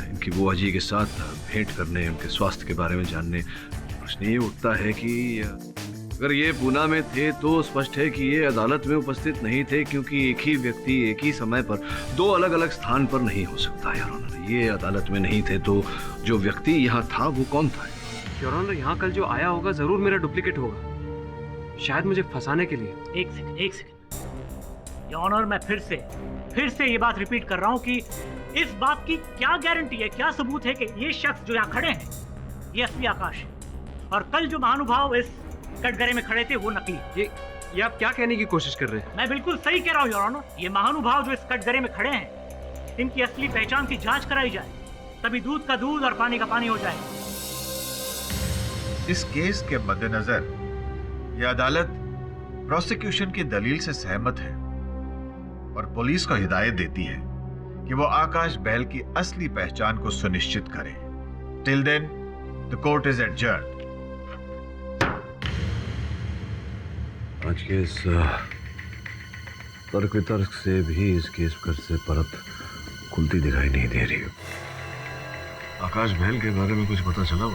इनकी बुआ जी के साथ भेंट करने, उनके स्वास्थ्य के बारे में जानने। प्रश्न ये उठता है कि अगर ये पूना में थे तो स्पष्ट है कि ये अदालत में उपस्थित नहीं थे, क्योंकि एक ही व्यक्ति एक ही समय पर दो अलग अलग स्थान पर नहीं हो सकता। योर ऑनर, ये अदालत में नहीं थे तो जो व्यक्ति यहाँ था वो कौन था? योर ऑनर, यहाँ कल जो आया होगा जरूर मेरा डुप्लीकेट होगा, शायद मुझे फंसाने के लिए। एक सेकंड। योर ऑनर, मैं फिर से ये बात रिपीट कर रहा हूँ कि इस बात की क्या गारंटी है, क्या सबूत है कि ये शख्स जो यहाँ खड़े हैं ये असली आकाश है, और कल जो महानुभाव इस कटघरे में खड़े थे वो नकली। ये आप क्या कहने की कोशिश कर रहे हैं? मैं बिल्कुल सही कह रहा हूँ योर ऑनर। ये महानुभाव जो इस कटघरे में खड़े हैं, इनकी असली पहचान की जांच कराई जाए, तभी दूध का दूध और पानी का पानी हो जाए। इस केस के मद्देनजर यह अदालत प्रोसिक्यूशन की दलील से सहमत है और पुलिस को हिदायत देती है कि वो आकाश बहल की असली पहचान को सुनिश्चित करे। Till then the court is adjourned. आज के इस तर्क वितर्क से भी इस केस पर से परत खुलती दिखाई नहीं दे रही। आकाश बहल के बारे में कुछ पता चला?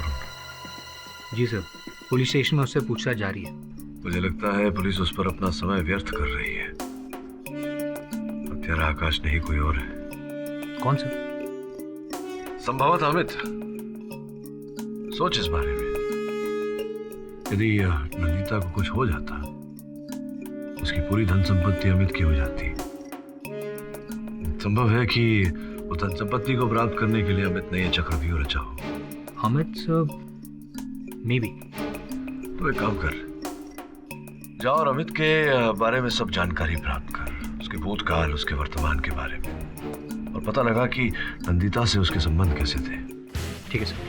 जी सर, पुलिस स्टेशन में उससे पूछताछ जारी है। मुझे लगता है पुलिस उस पर अपना समय व्यर्थ कर रही है। हत्यारा आकाश नहीं, कोई और है। कौन सा? संभवतः अमित। सोच इस बारे में। यदि नंदिता को कुछ हो जाता, उसकी पूरी धन संपत्ति अमित की हो जाती। संभव है कि वो धन संपत्ति को प्राप्त करने के लिए अमित ने यह चक्रव्यूह रचा हो। Amit sir, may be. तो एक काम कर, जाओ और अमित के बारे में सब जानकारी प्राप्त कर, उसके भूतकाल, उसके वर्तमान के बारे में, और पता लगा कि नंदिता से उसके संबंध कैसे थे। ठीक है सर।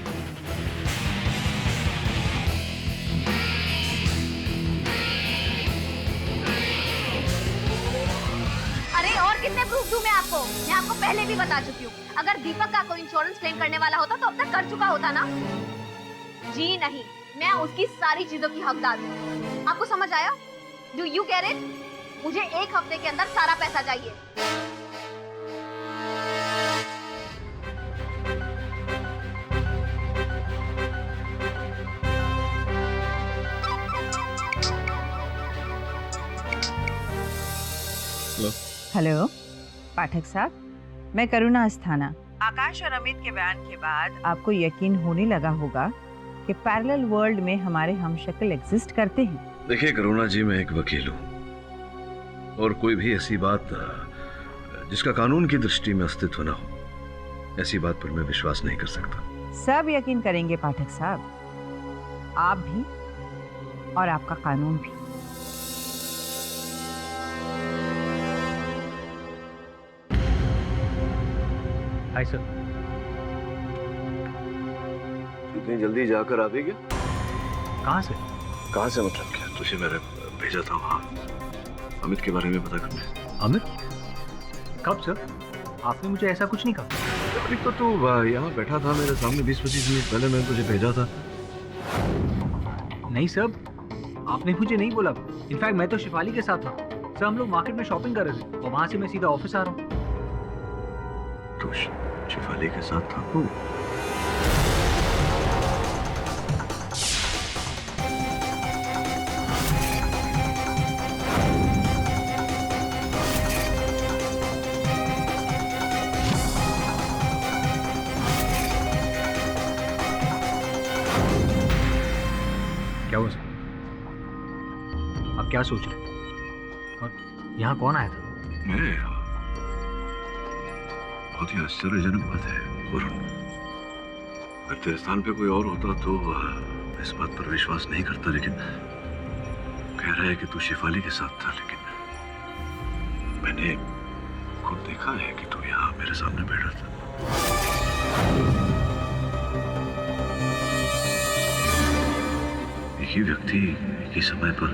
अरे और कितने प्रूफ दूं मैं आपको? मैं आपको पहले भी बता चुकी हूँ, अगर दीपक का कोई इंश्योरेंस क्लेम करने वाला होता तो अब तक कर चुका होता ना। जी नहीं, मैं उसकी सारी चीजों की हकदार हूँ। आपको समझ आया? Do you get it? मुझे 1 हफ्ते के अंदर सारा पैसा चाहिए। हेलो पाठक साहब, मैं करुणा अस्थाना। आकाश और अमित के बयान के बाद आपको यकीन होने लगा होगा कि पैरेलल वर्ल्ड में हमारे हमशक्ल एग्जिस्ट करते हैं। देखिए करुणा जी, मैं एक वकील हूँ और कोई भी ऐसी बात जिसका कानून की दृष्टि में अस्तित्व न हो, ऐसी बात पर मैं विश्वास नहीं कर सकता। सब यकीन करेंगे पाठक साहब, आप भी और आपका कानून भी। Hi sir. इतनी जल्दी जाकर आ भी गया? कहाँ से? कहाँ से मतलब क्या? तुझे मैंने भेजा था वहाँ अमित के बारे में पता करने। अमित? कब सर? आपने मुझे ऐसा कुछ नहीं कहा। अभी तो तू यहाँ बैठा था मेरे सामने 20-25 मिनट पहले, मैंने तुझे भेजा था। नहीं सर, आपने मुझे नहीं बोला। इनफैक्ट मैं तो शिफाली के साथ था सर। हम लोग मार्केट में शॉपिंग कर रहे थे और वहाँ से मैं सीधा ऑफिस आ रहा हूँ। तो शिफाली के साथ था तू? क्या हुआ सर? आप क्या सोच रहे हैं? और यहाँ कौन आया था? मैं? बहुत ही आश्चर्यजनक बात है वरुण। अगर तेरे स्थान पे कोई और होता तो मैं इस बात पर विश्वास नहीं करता, लेकिन कह रहा है कि तू शिफाली के साथ था, लेकिन मैंने खुद देखा है कि तू यहाँ मेरे सामने बैठा था। एक ही व्यक्ति एक ही समय पर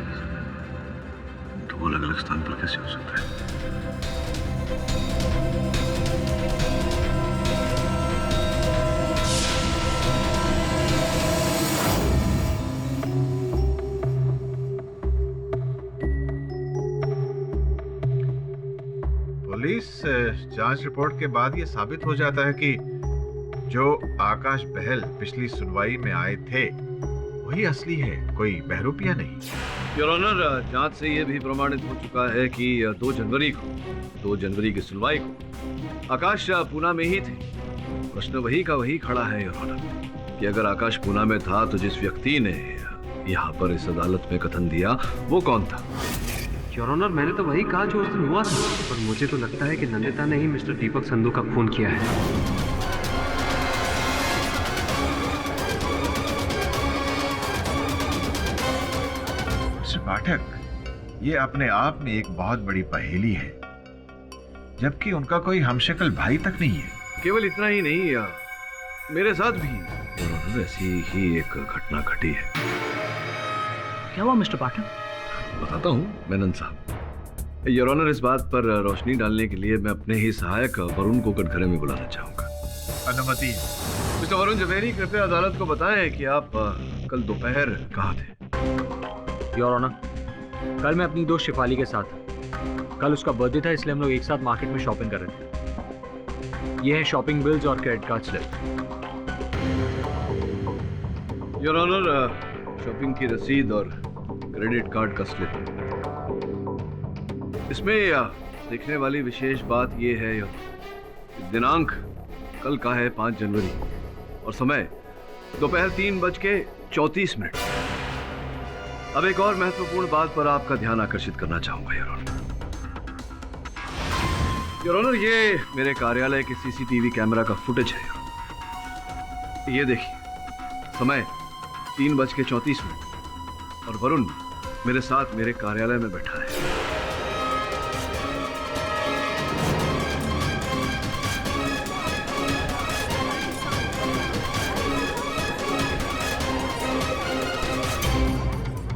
दो अलग अलग स्थान पर कैसे हो सकता है? पुलिस जांच रिपोर्ट के बाद यह साबित हो जाता है कि जो आकाश बहल पिछली सुनवाई में आए थे वही असली है, कोई बहरूपिया नहीं। योर ऑनर, जांच से यह भी प्रमाणित हो चुका है कि 2 जनवरी की सुनवाई को आकाश पूना में ही थे। प्रश्न वही का वही खड़ा है योर ऑनर कि अगर आकाश पूना में था तो जिस व्यक्ति ने यहाँ पर इस अदालत में कथन दिया वो कौन था? योर ऑनर, मैंने तो वही कहा जो उस दिन हुआ था, पर मुझे तो लगता है कि नंदिता ने ही मिस्टर दीपक संधू का खून किया है। मिस्टर पाठक, ये अपने आप में एक बहुत बड़ी पहेली है, जबकि उनका कोई हमशक्ल भाई तक नहीं है। केवल इतना ही नहीं, मेरे साथ भी ऐसी ही एक घटना घटी है। क्या हुआ मिस्टर पाठक? बताता हूँ मेनन साहब। योर ऑनर, इस बात पर रोशनी डालने के लिए मैं अपने ही सहायक वरुण को कटघरे में बुलाना चाहूंगा। अनुमति। मिस्टर वरुण जवेरी, कृपया अदालत को बताएं कि आप कल दोपहर कहाँ थे? योर ऑनर, कल मैं अपनी दोस्त शिफाली के साथ था। कल उसका बर्थडे था, इसलिए हम लोग एक साथ मार्केट में शॉपिंग कर रहे थे। ये है शॉपिंग बिल्स और credit card slip. Your honour, shopping की रसीद और क्रेडिट कार्ड का स्लिप। इसमें देखने वाली विशेष बात यह है कि दिनांक कल का है 5 जनवरी और समय दोपहर 3:34। अब एक और महत्वपूर्ण बात पर आपका ध्यान आकर्षित करना चाहूंगा योर ऑनर। योर ऑनर, ये मेरे कार्यालय के सीसीटीवी कैमरा का फुटेज है। ये देखिए, समय 3:34 और वरुण मेरे साथ मेरे कार्यालय में बैठा है।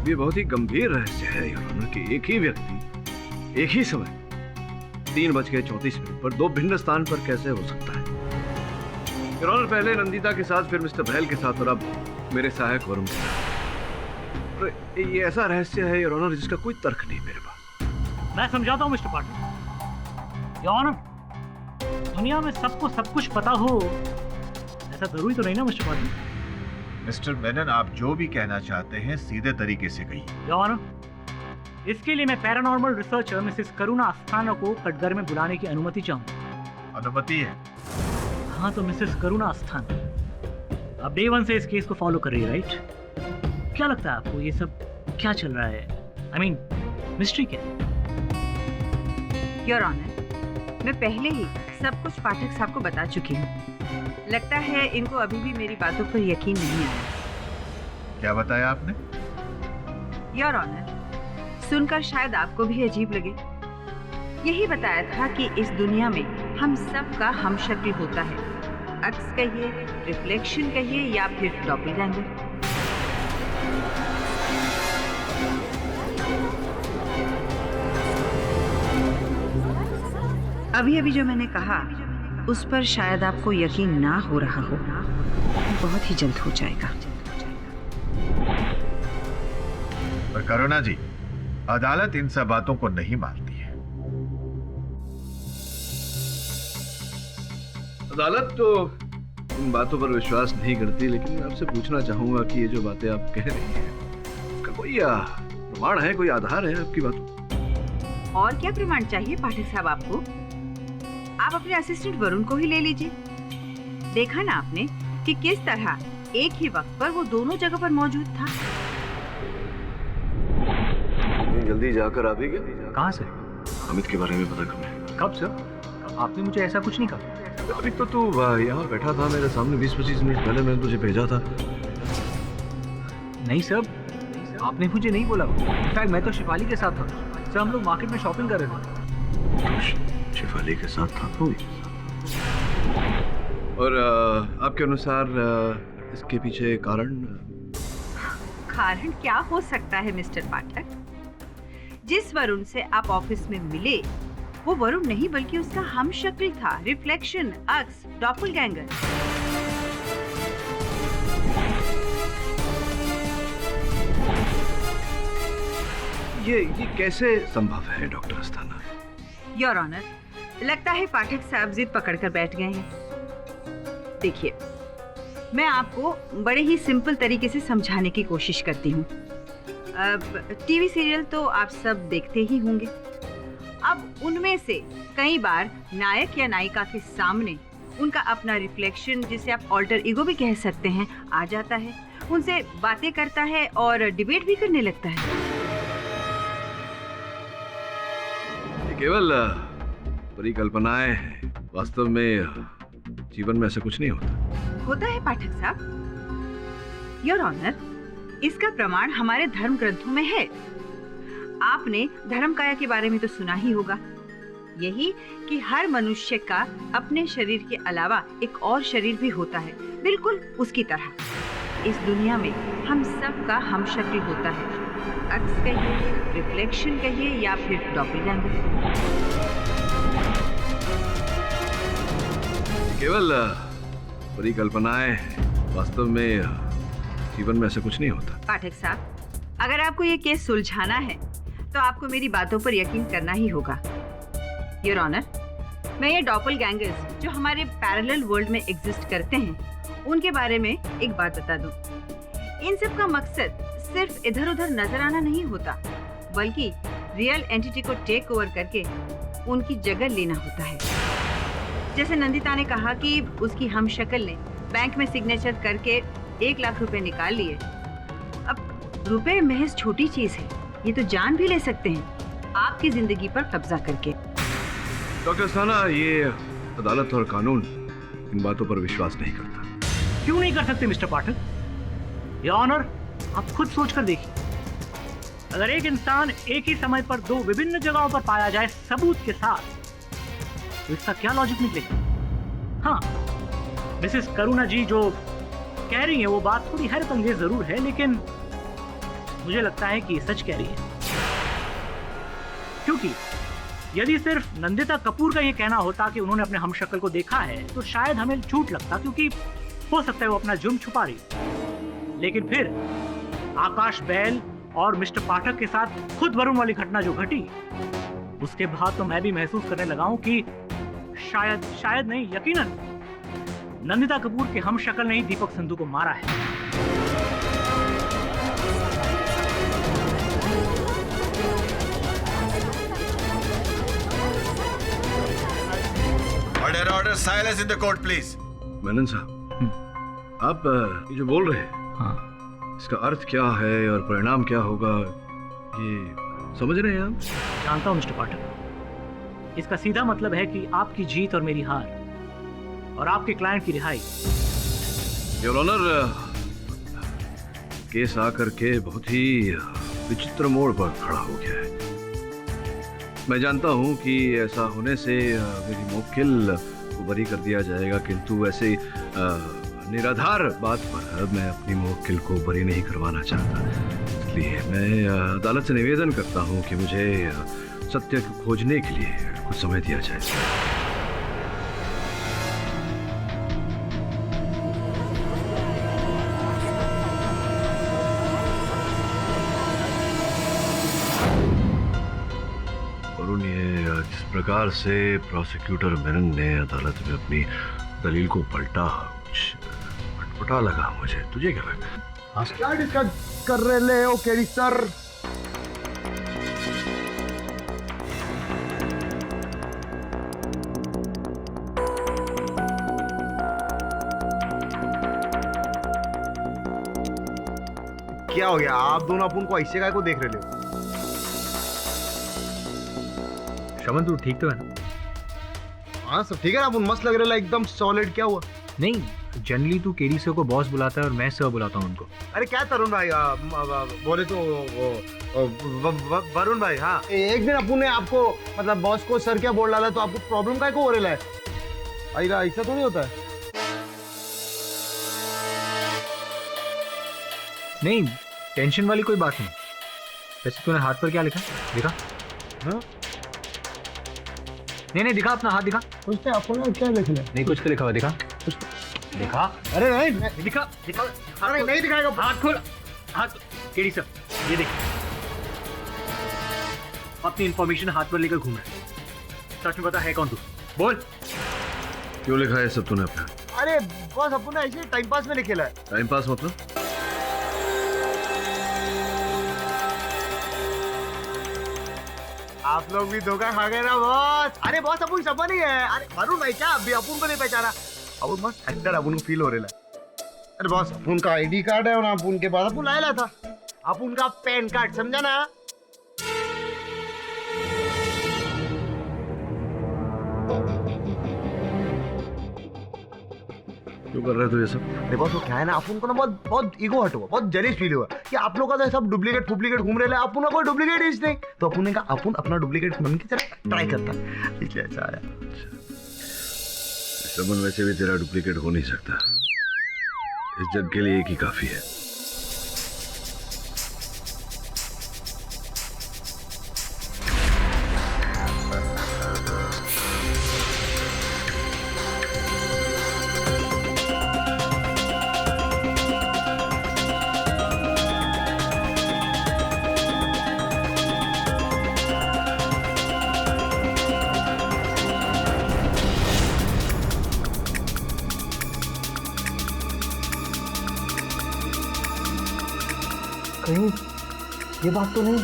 ये बहुत ही गंभीर रहस्य है योर ऑनर कि एक ही व्यक्ति एक ही समय 3:34 पर 2 भिन्न स्थान पर कैसे हो सकता है। योर ऑनर, पहले नंदिता के साथ, फिर मिस्टर बहल के साथ और अब मेरे सहायक वरुण के साथ। ये ऐसा रहस्य है योर ऑनर जिसका कोई तर्क नहीं मेरे पास। मैं समझाता हूँ मिस्टर पाटिल। योर ऑनर, दुनिया में सबको सब कुछ पता हो ऐसा जरूरी तो नहीं ना मिस्टर पाटिल। मिस्टर मेनन, आप जो भी कहना चाहते हैं सीधे तरीके से कहिए। योर ऑनर, इसके लिए मैं पैरानॉर्मल रिसर्चर मिसेस करुणा अस्थाना को कटघर में बुलाने की अनुमति चाहूंगा। अनुमति है? हाँ, तो मिसेस करुणा अस्थाना अब डे 1 से इस केस को फॉलो कर रही है, राइट? क्या लगता है आपको ये सब क्या चल रहा है? I mean, मिस्ट्री क्या? योर ऑनर, मैं पहले ही सब कुछ पाठक साहब को बता चुकी हूँ। लगता है इनको अभी भी मेरी बातों पर यकीन नहीं आया। क्या बताया आपने? योर ऑनर, सुनकर शायद आपको भी अजीब लगे। यही बताया था कि इस दुनिया में हम सब का हमशक्ल होता है। अक्स कहिए, रिफ्लेक्शन कहिए या फिर डॉपलगैंगर। अभी अभी जो मैंने कहा उस पर शायद आपको यकीन ना हो रहा हो, बहुत ही जल्द हो जाएगा। पर करुणा जी, अदालत इन सब बातों को नहीं मानती है। अदालत तो इन बातों पर विश्वास नहीं करती, लेकिन मैं आपसे पूछना चाहूंगा कि ये जो बातें आप कह रही हैं उसका कोई प्रमाण है, कोई आधार है आपकी बातों? और क्या प्रमाण चाहिए पाठक साहब आपको? आप अपने असिस्टेंट वरुण को ही ले लीजिए। देखा ना आपने कि किस तरह एक ही वक्त पर वो दोनों जगह पर मौजूद था। जल्दी जाकर आ भी गए? कहाँ से? अमित के बारे में पता करने। कब सर? आपने मुझे ऐसा कुछ नहीं कहा। अभी तो तू यहाँ बैठा था मेरे सामने, 20-25 मिनट पहले मैंने तुझे भेजा था। नहीं सर, आपने मुझे नहीं बोला। इनफैक्ट मैं तो शिफाली के साथ था सर, हम लोग मार्केट में शॉपिंग कर रहे थे। शिफाली के साथ था? और आपके अनुसार इसके पीछे कारण? कारण क्या हो सकता है मिस्टर पाठक? जिस वरुण से आप ऑफिस में मिले वो वरुण नहीं बल्कि उसका हमशक्ल था, रिफ्लेक्शन, अक्स, डॉपलगैंगर। ये कैसे संभव है डॉक्टर अस्थाना? योर ऑनर, लगता है पाठक साहब जिद पकड़कर बैठ गए हैं। देखिए, मैं आपको बड़े ही सिंपल तरीके से समझाने की कोशिश करती हूँ। टीवी सीरियल तो आप सब देखते ही होंगे। अब उनमें से कई बार नायक या नायिका के सामने उनका अपना रिफ्लेक्शन, जिसे आप ऑल्टर ईगो भी कह सकते हैं, आ जाता है, उनसे बातें करता है और डिबेट भी करने लगता है। ये केवल परिकल्पनाएं हैं, वास्तव में जीवन में ऐसा कुछ नहीं होता है पाठक साहब। योर ऑनर, इसका प्रमाण हमारे धर्म ग्रंथों में है। आपने धर्मकाया के बारे में तो सुना ही होगा, यही कि हर मनुष्य का अपने शरीर के अलावा एक और शरीर भी होता है, बिल्कुल उसकी तरह। इस दुनिया में हम सब का हमशक्ल होता है, अक्स कहिए, रिफ्लेक्शन कहिए या फिर डॉपलगैंगर। केवल परिकल्पनाएं हैं, वास्तव में जीवन में ऐसा कुछ नहीं होता। पाठक साहब, अगर आपको ये केस सुलझाना है तो आपको मेरी बातों पर यकीन करना ही होगा। योर ऑनर, मैं ये डॉपलगैंगर्स जो हमारे पैरेलल वर्ल्ड में एग्जिस्ट करते हैं, उनके बारे में एक बात बता दूं। इन सब का मकसद सिर्फ इधर उधर नजर आना नहीं होता, बल्कि रियल एंटिटी को टेक ओवर करके उनकी जगह लेना होता है। जैसे नंदिता ने कहा कि उसकी हमशक्ल ने बैंक में सिग्नेचर करके 1 लाख रुपए निकाल लिए। अब रुपए महज छोटी चीज है, ये तो जान भी ले सकते हैं आपकी जिंदगी पर कब्जा करके। डॉक्टर अस्थाना, ये अदालत और कानून इन बातों पर विश्वास नहीं करता। क्यों नहीं कर सकते मिस्टर पाठक? योर ऑनर, आप खुद सोचकर देखिए, अगर एक इंसान एक ही समय पर 2 विभिन्न जगहों पर पाया जाए सबूत के साथ, तो इसका क्या लॉजिक निकलेगा? हाँ, मिसेस करुणा जी जो कह रही हैं वो बात थोड़ी हैरतअंगेज जरूर है, लेकिन मुझे लगता है कि ये सच कह रही है। क्योंकि यदि सिर्फ नंदिता कपूर का ये कहना होता कि उन्होंने अपने हमशक्ल को देखा है, तो शायद हमें झूठ लगता, क्योंकि हो सकता है वो अपना जुर्म छुपा रही। लेकिन फिर आकाश बैल और मिस्टर पाठक के साथ खुद वरुण वाली घटना जो घटी, उसके बाद तो मैं भी महसूस करने लगा हूं कि शायद नहीं, यकीनन नंदिता कपूर के हमशक्ल ने ही दीपक संधू को मारा है। Order silence in the court please. Menon साहब, आप ये जो बोल रहे हैं, हाँ, इसका अर्थ क्या है और परिणाम क्या होगा, ये समझ रहे हैं आप? जानता हूं मिस्टर पाठक, इसका सीधा मतलब है कि आपकी जीत और मेरी हार, और आपके क्लाइंट की रिहाई। योर ऑनर, केस आकर के बहुत ही विचित्र मोड़ पर खड़ा हो गया है। मैं जानता हूं कि ऐसा होने से मेरी मुवक्किल को बरी कर दिया जाएगा, किंतु ऐसे निराधार बात पर मैं अपनी मुवक्किल को बरी नहीं करवाना चाहता। इसलिए मैं अदालत से निवेदन करता हूं कि मुझे सत्य को खोजने के लिए कुछ समय दिया जाए। वरुण, ये जिस प्रकार से प्रोसिक्यूटर मेनन ने अदालत में अपनी दलील को पलटा, कुछ अटपटा लगा मुझे। तुझे क्या लगा? क्या डिस्कस कर रहे हो केडी सर? क्या हो गया? आप दोनों अपन को ऐसे काय को देख रहे हो? शमन, तू ठीक तो है ना? हाँ सब ठीक है ना, अपन मस्त लग रहा है एकदम सॉलिड। क्या हुआ? नहीं, जनरली तू केडी सर को बॉस बुलाता है और मैं सर बुलाता हूँ उनको। अरे क्या तरुण भाई, बोले तो वरुण भाई। हाँ, एक दिन अपन ने आपको मतलब बॉस को सर क्या बोल डाला, तो आपको प्रॉब्लम काय को हो रहा है? ऐसा तो नहीं होता है। नहीं, टेंशन वाली कोई बात नहीं। वैसे तूने हाथ पर क्या लिखा? दिखा। हाँ? नहीं दिखा, अपना हाथ दिखा। उसने अपना क्या लिख लिया? नहीं, कुछ तो लिखा हुआ, दिखा। कुछ दिखा। अरे नहीं दिखा। अरे नहीं दिखाएगा। हाथ खोल, हाथ। केडी सर, ये देख, अपनी इंफॉर्मेशन हाथ पर लेकर घूम रहा है। सच में बता है कौन तू? बोल। क्यों लिखा है सब तूने अपना? अरे बॉस अपन ने ऐसे टाइम पास में लिखेला है। टाइम पास मतलब? आप लोग भी धोखा खा गए ना बॉस। अरे बॉस अपन सब नहीं है। अरे वरुण भाई क्या अभी अपन को नहीं पहचाना? अपन मस्त एक्टर, अपन को फील हो रहा है। अरे बॉस अपन का आईडी कार्ड है और अपन के बाद अपन लाया था। अपन का पैन कार्ड, समझा ना? क्यों कर रहे हो ये सब? देखो तो क्या है ना, अपन को ना बहुत ईगो हट हुआ, बहुत जलीस फील हुआ कि आप लोग का सब डुप्लीकेट घूम रहे हैं, अपन का कोई डुप्लीकेट इज नहीं। तो अपन ने कहा अपन अपना डुप्लीकेट बन के जरा ट्राई करता, इसलिए ऐसा आया। समन वैसे भी तेरा डुप्लीकेट हो नहीं सकता, इस जग के लिए एक ही काफी है। कहीं ये बात तो नहीं?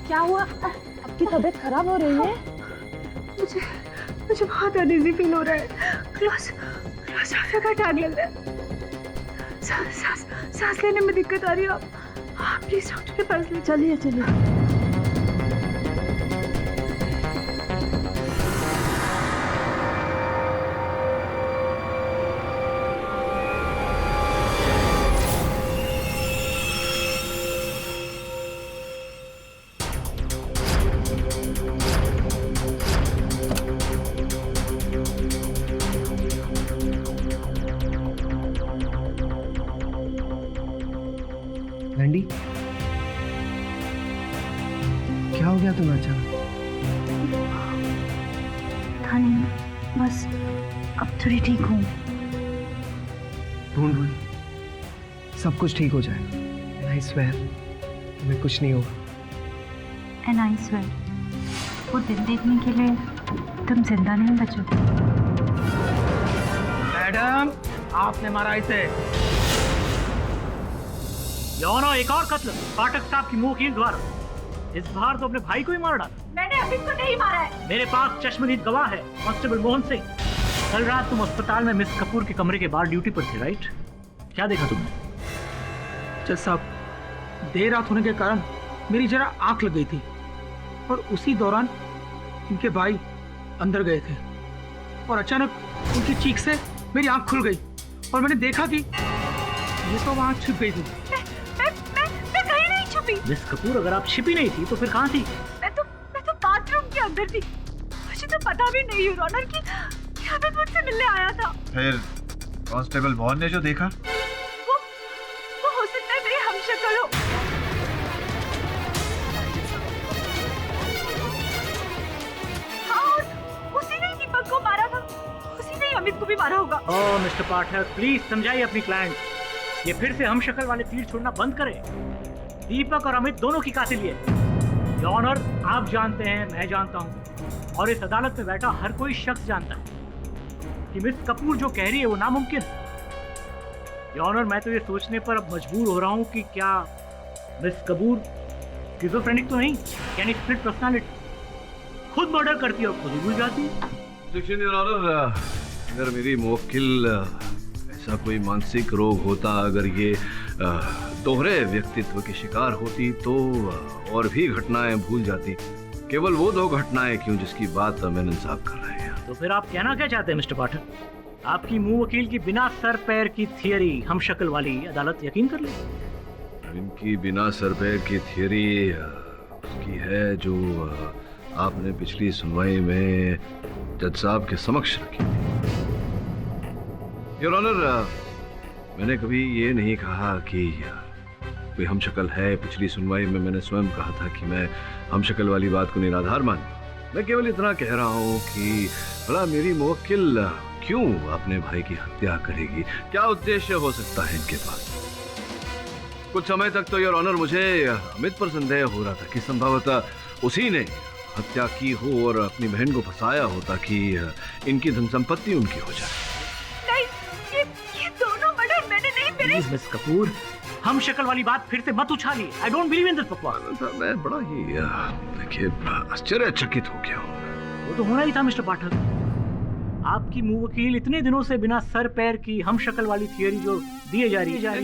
क्या हुआ? आपकी तबीयत खराब हो रही है? मुझे बहुत अनईजी फील हो रहा है। क्लोज का टांग लग रहा है। सांस लेने में दिक्कत आ रही है। आप प्लीज डॉक्टर के पास ले चलिए। लंडी, क्या हो गया तुम्हें अचानक? बस अब थोड़ी ठीक हूँ। ढूंढ सब कुछ ठीक हो जाएगा। आई स्वेयर तुम्हें कुछ नहीं होगा। एंड आई स्वेयर वो दिन देखने के लिए तुम जिंदा नहीं बचोगे। मैडम, आपने मारा इसे। यौनो एक और कत्ल पाठक साहब की मुंह द्वारा। इस बार तो अपने भाई को ही मार डाला। मैंने अभी को नहीं मारा है। मेरे पास चश्मदीद गवाह है, कांस्टेबल मोहन सिंह। कल रात तुम अस्पताल में मिस कपूर के कमरे के बाहर ड्यूटी पर थे, राइट? क्या देखा तुमने? जज साहब, देर रात होने के कारण मेरी जरा आंख लग गई थी और उसी दौरान इनके भाई अंदर गए थे और अचानक उनकी चीख से मेरी आंख खुल गई और मैंने देखा कि ये तो वहां छिप गई थी। मैं कहीं नहीं छुपी। मिस कपूर, अगर आप छिपी नहीं थी तो फिर कहाँ थी? मैं तो बाथरूम के अंदर थी। मुझे तो पता भी नहीं योर ऑनर कि अमित मुझसे मिलने आया था। फिर कांस्टेबल मोहन ने जो देखा वो हो सकता है मेरी हमशक्ल हो। हाँ, और उसी ने दीपक को मारा था, उसी ने अमित को भी मारा होगा। ओह मिस्टर पाठक, प्लीज समझाइए अपनी क्लाइंट। ये फिर से हमशक्ल वाले तीर छोड़ना बंद करें। दीपक और अमित दोनों की कातिल है। योर ऑनर, आप जानते हैं, मैं जानता हूं और इस अदालत में बैठा हर कोई शख्स जानता है कि मिस कपूर जो कह रही है वो नामुमकिन है। योर ऑनर, मैं तो ये सोचने पर अब मजबूर हो रहा हूं कि क्या मिस कपूर स्किज़ोफ्रेनिक तो नहीं, यानी स्प्लिट पर्सनालिटी। खुद मर्डर करती है और खुद ही भूल जाती है। देखिए योर ऑनर, अगर मेरी मुवक्किल ऐसा कोई मानसिक रोग होता, अगर ये दोहरे व्यक्तित्व की शिकार होती तो और भी घटनाएं भूल जाती। केवल वो 2 घटनाएं क्यों जिसकी बात मेनन साहब कर रहे हैं। तो फिर आप कहना क्या चाहते हैं मिस्टर पाठक? आपकी मुंह वकील की बिना सर पैर की थियरी हम शक्ल वाली अदालत यकीन कर ले? इनकी बिना सर पैर की थियरी उसकी है जो आपने पिछली सुनवाई में जज साहब के समक्ष रखी थी। योर ऑनर, मैंने कभी ये नहीं कहा कि कोई हम शक्ल है। पिछली सुनवाई में मैंने स्वयं कहा था कि मैं हम शक्ल वाली बात को निराधार मानूं। मैं केवल इतना कह रहा हूं कि भला मेरी मुवक्किल क्यों अपने भाई की हत्या करेगी? क्या उद्देश्य हो सकता है इनके पास? कुछ समय तक तो योर ऑनर मुझे अमित पर संदेह हो रहा था कि संभवतः उसी ने हत्या की हो और अपनी बहन को फंसाया हो ताकि इनकी धन संपत्ति उनकी हो जाए। नहीं, ये दोनों मर्डर मैंने नहीं करे। प्लीज मिस कपूर, हम शक्ल वाली बात फिर से मत उछालिए। I don't believe in this बकवास। मैं बड़ा ही देखिए आश्चर्यचकित हो गया हूँ। वो तो होना ही था मिस्टर पाठक। आपकी मुंह वकील इतने दिनों से बिना सर पैर की हम शक्ल वाली थियरी जो दिए जा रही है।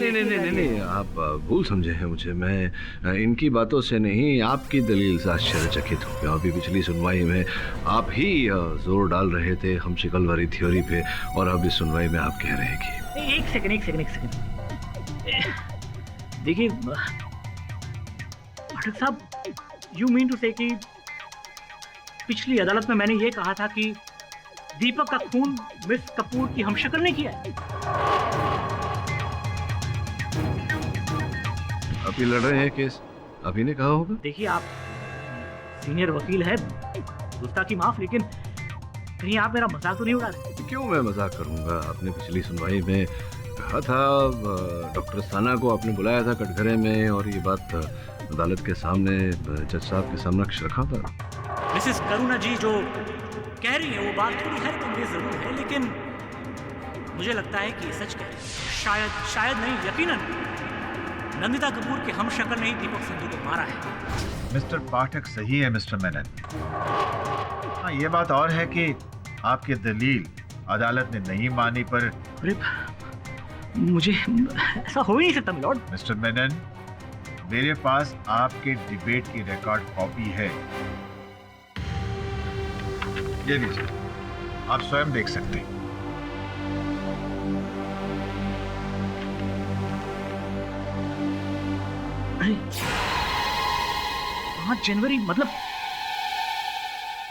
नहीं, आप भूल समझे हैं मुझे। मैं इनकी बातों से नहीं, आपकी दलील से आश्चर्यचकित हो गया। अभी पिछली सुनवाई में आप ही जोर डाल रहे थे हम शक्ल वाली थियरी पे, और अब इस सुनवाई में आप कह रहे हैं कि एक सेकंड। देखिए पाठक साहब, यू मीन टू से कि पिछली अदालत में मैंने ये कहा था कि दीपक का खून मिस कपूर की हमशक्ल ने किया है। आप ही लड़ रहे हैं केस, आप ही ने कहा होगा। देखिए आप सीनियर वकील है, गुस्ताखी माफ, लेकिन कहीं आप मेरा मजाक तो नहीं उड़ा रहे? क्यों मैं मजाक करूंगा? आपने पिछली सुनवाई में कहा था, डॉक्टर साना को आपने बुलाया था कटघरे में, और ये बात अदालत के सामने जज साहब के समक्ष रखा था। मिसेस करुणा जी जो कह रही है वो बात थोड़ी हैरत अंगेज जरूर है, लेकिन मुझे लगता है कि सच कह रही है। शायद नहीं, यकीनन नंदिता कपूर के हम शक्ल ने ही दीपक संधू को मारा है। मिस्टर पाठक सही है मिस्टर मेनन। हाँ, ये बात और है कि आपकी दलील अदालत ने नहीं मानी, पर मुझे ऐसा हो ही नहीं सकता मिलॉर्ड। मिस्टर मेनन, मेरे पास आपके डिबेट की रिकॉर्ड कॉपी है, ये लीजिए, आप स्वयं देख सकते हैं। 5 जनवरी मतलब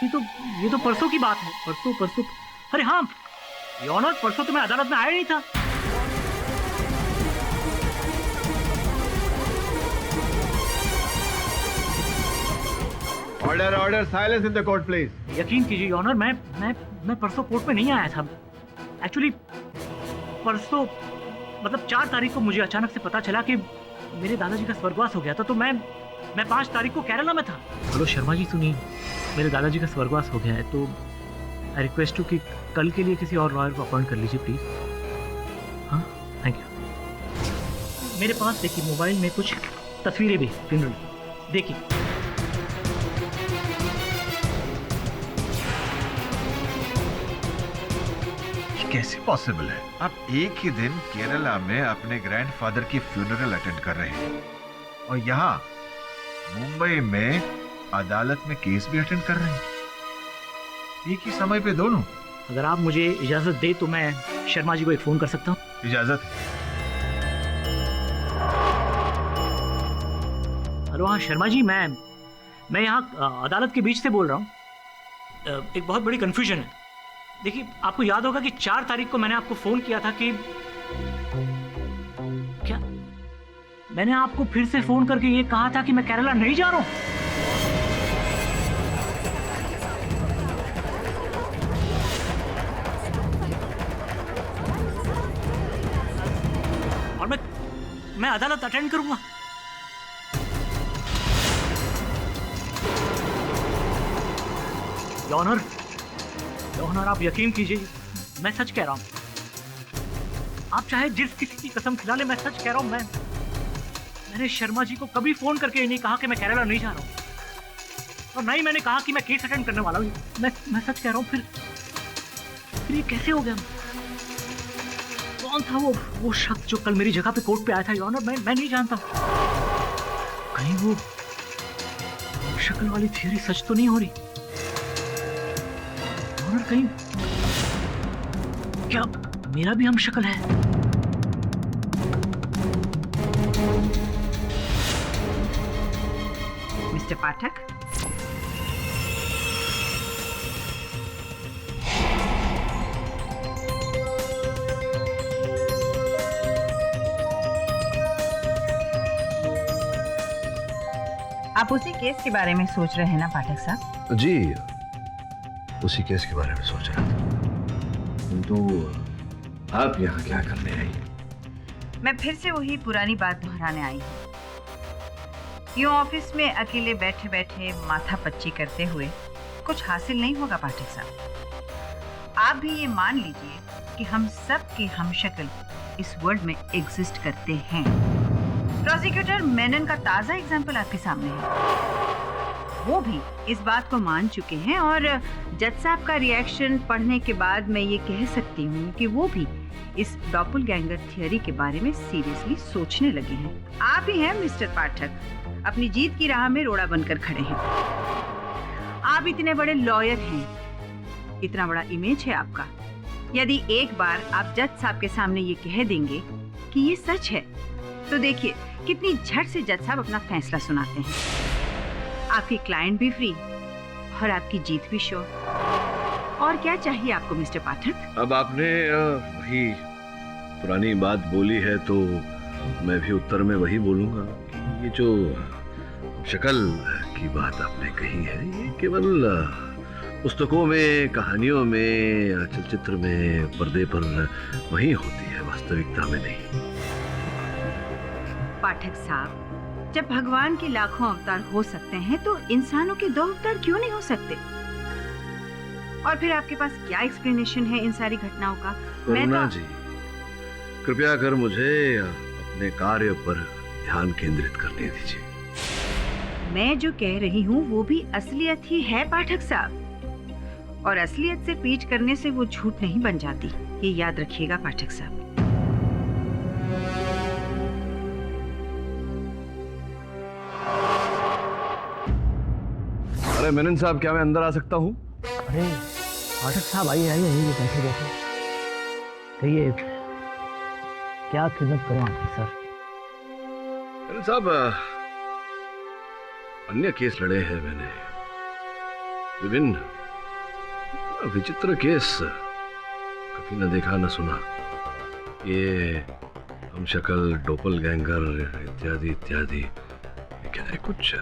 ये तो परसों की बात है। परसों अरे हाँ योर ऑनर, परसों तो मैं अदालत में आया नहीं था। Order, silence in the court please. यकीन कीजिए योर ऑनर, मैं परसों कोर्ट में नहीं आया था। एक्चुअली परसों मतलब 4 तारीख को मुझे अचानक से पता चला कि मेरे दादाजी का स्वर्गवास हो गया था, तो मैं 5 तारीख को केरला में था। हेलो शर्मा जी, सुनिए, मेरे दादाजी का स्वर्गवास हो गया है, तो आई रिक्वेस्ट यू कि कल के लिए किसी और लॉयर को अपॉइंट कर लीजिए प्लीज। हाँ, थैंक यू। मेरे पास देखिए मोबाइल में कुछ तस्वीरें भी फ्यूनरल, देखिए। कैसे पॉसिबल है? आप एक ही दिन केरला में अपने ग्रैंडफादर की फ्यूनरल अटेंड कर रहे हैं और यहाँ मुंबई में अदालत में केस भी अटेंड कर रहे हैं, एक ही समय पे दोनों। अगर आप मुझे इजाजत दे तो मैं शर्मा जी को एक फोन कर सकता हूँ? इजाजत है। हेलो, हाँ शर्मा जी, मैं यहाँ अदालत के बीच से बोल रहा हूँ। एक बहुत बड़ी कंफ्यूजन है। देखिए, आपको याद होगा कि 4 तारीख को मैंने आपको फोन किया था कि क्या मैंने आपको फिर से फोन करके ये कहा था कि मैं केरला नहीं जा रहा हूं। और मैं अदालत अटेंड करूंगा। योर ऑनर, आप यकीन कीजिए, मैं सच कह रहा हूं। आप चाहे जिस किसी की कसम खिला ले, मैं सच कह रहा हूं। मैंने शर्मा जी को कभी फोन करके ये नहीं कहा कि मैं केरला नहीं जा रहा हूं। और ना ही मैंने कहा कि मैं केस अटेंड करने वाला हूँ। मैं सच कह रहा हूँ। फिर ये कैसे हो गया? कौन था वो शख्स जो कल मेरी जगह पे कोर्ट पे आया था योर ऑनर? मैं नहीं जानता। कहीं वो शक्ल वाली थियरी सच तो नहीं हो रही? योर ऑनर, कहीं क्या मेरा भी हम शक्ल है? मिस्टर पाठक, आप उसी केस के बारे में सोच रहे हैं ना पाठक साहब? जी, उसी केस के बारे में सोच रहा था। किंतु आप यहाँ क्या करने आई? मैं फिर से वही पुरानी बात दोहराने आई हूँ। यूं ऑफिस में अकेले बैठे बैठे माथा पच्ची करते हुए कुछ हासिल नहीं होगा पाठक साहब। आप भी ये मान लीजिए कि हम सब के हमशक्ल इस वर्ल्ड में एग्जिस्ट करते हैं। प्रोसिक्यूटर मेनन का ताजा एग्जाम्पल आपके सामने है। वो भी इस बात को मान चुके हैं और जज साहब का रिएक्शन पढ़ने के बाद मैं ये कह सकती हूँ कि वो भी इस डॉपलगैंगर थियरी के बारे में सीरियसली सोचने लगे हैं। आप ही हैं मिस्टर पाठक, अपनी जीत की राह में रोड़ा बनकर खड़े हैं। आप इतने बड़े लॉयर हैं, इतना बड़ा इमेज है आपका। यदि एक बार आप जज साहब के सामने ये कह देंगे कि ये सच है, तो देखिए कितनी झट से जज साहब अपना फैसला सुनाते हैं। आपकी क्लाइंट भी फ्री और आपकी जीत भी श्योर। और क्या चाहिए आपको मिस्टर पाठक? अब आपने वही पुरानी बात बोली है तो मैं भी उत्तर में वही बोलूंगा कि ये जो शक्ल की बात आपने कही है, ये केवल पुस्तकों में, कहानियों में, चलचित्र में, पर्दे पर वही होती है, वास्तविकता में नहीं। पाठक साहब, जब भगवान के लाखों अवतार हो सकते हैं तो इंसानों के 2 अवतार क्यों नहीं हो सकते? और फिर आपके पास क्या एक्सप्लेनेशन है इन सारी घटनाओं का? करुणा जी, कृपया कर मुझे अपने कार्य पर ध्यान केंद्रित करने दीजिए। मैं जो कह रही हूँ वो भी असलियत ही है पाठक साहब, और असलियत से पीछ करने से वो झूठ नहीं बन जाती, ये याद रखिएगा पाठक साहब। अरे मेनन साहब, क्या मैं अंदर आ सकता हूँ? अरे पाठक साहब, आइए आइए आइए, बैठे बैठे। कहिए, क्या खिदमत करूं आपकी सर? मेनन साहब, अन्य केस लड़े हैं मैंने, विभिन्न विचित्र केस, कभी न देखा न सुना। ये हम शक्ल, डोपलगैंगर इत्यादि इत्यादि, क्या है, कुछ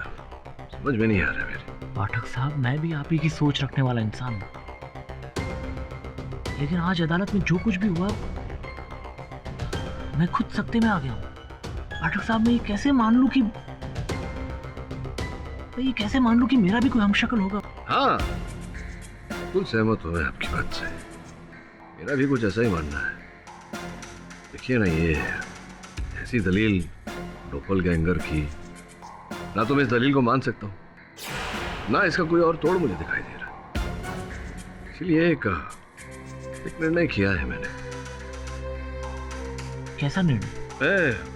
समझ में नहीं आ रहा मेरे। पाठक साहब, मैं भी आप ही की सोच रखने वाला इंसान हूँ, लेकिन आज अदालत में जो कुछ भी हुआ मैं खुद सख्ते में आ गया हूँ। पाठक साहब, मैं ये कैसे मान लूं कि मेरा भी कोई हमशक्ल होगा? हाँ, बिल्कुल सहमत हूँ मैं आपकी बात से। मेरा भी कुछ ऐसा ही मानना है। देखिए ना, ये ऐसी दलील डोपलगैंगर की, ना तो मैं इस दलील को मान सकता हूँ, ना इसका कोई और तोड़ मुझे दिखाई दे रहा। इसलिए एक निर्णय किया है मैंने। कैसा निर्णय?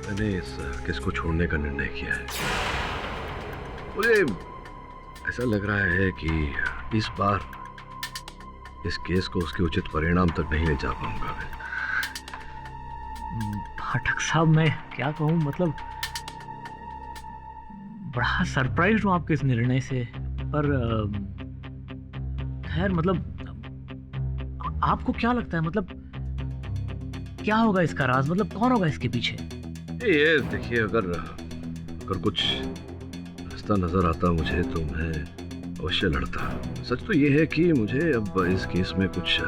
मैंने इस केस को छोड़ने का निर्णय किया है। मुझे ऐसा लग रहा है कि इस बार इस केस को उसके उचित परिणाम तक नहीं ले जा पाऊंगा मैं। पाठक साहब, मैं क्या कहूँ, मतलब बड़ा सरप्राइज हूँ आपके इस निर्णय से, पर खैर, मतलब आपको क्या लगता है, मतलब क्या होगा इसका राज, मतलब कौन होगा इसके पीछे? ये देखिए, अगर कुछ रास्ता नजर आता मुझे तो मैं अवश्य लड़ता। सच तो ये है कि मुझे अब इस केस में कुछ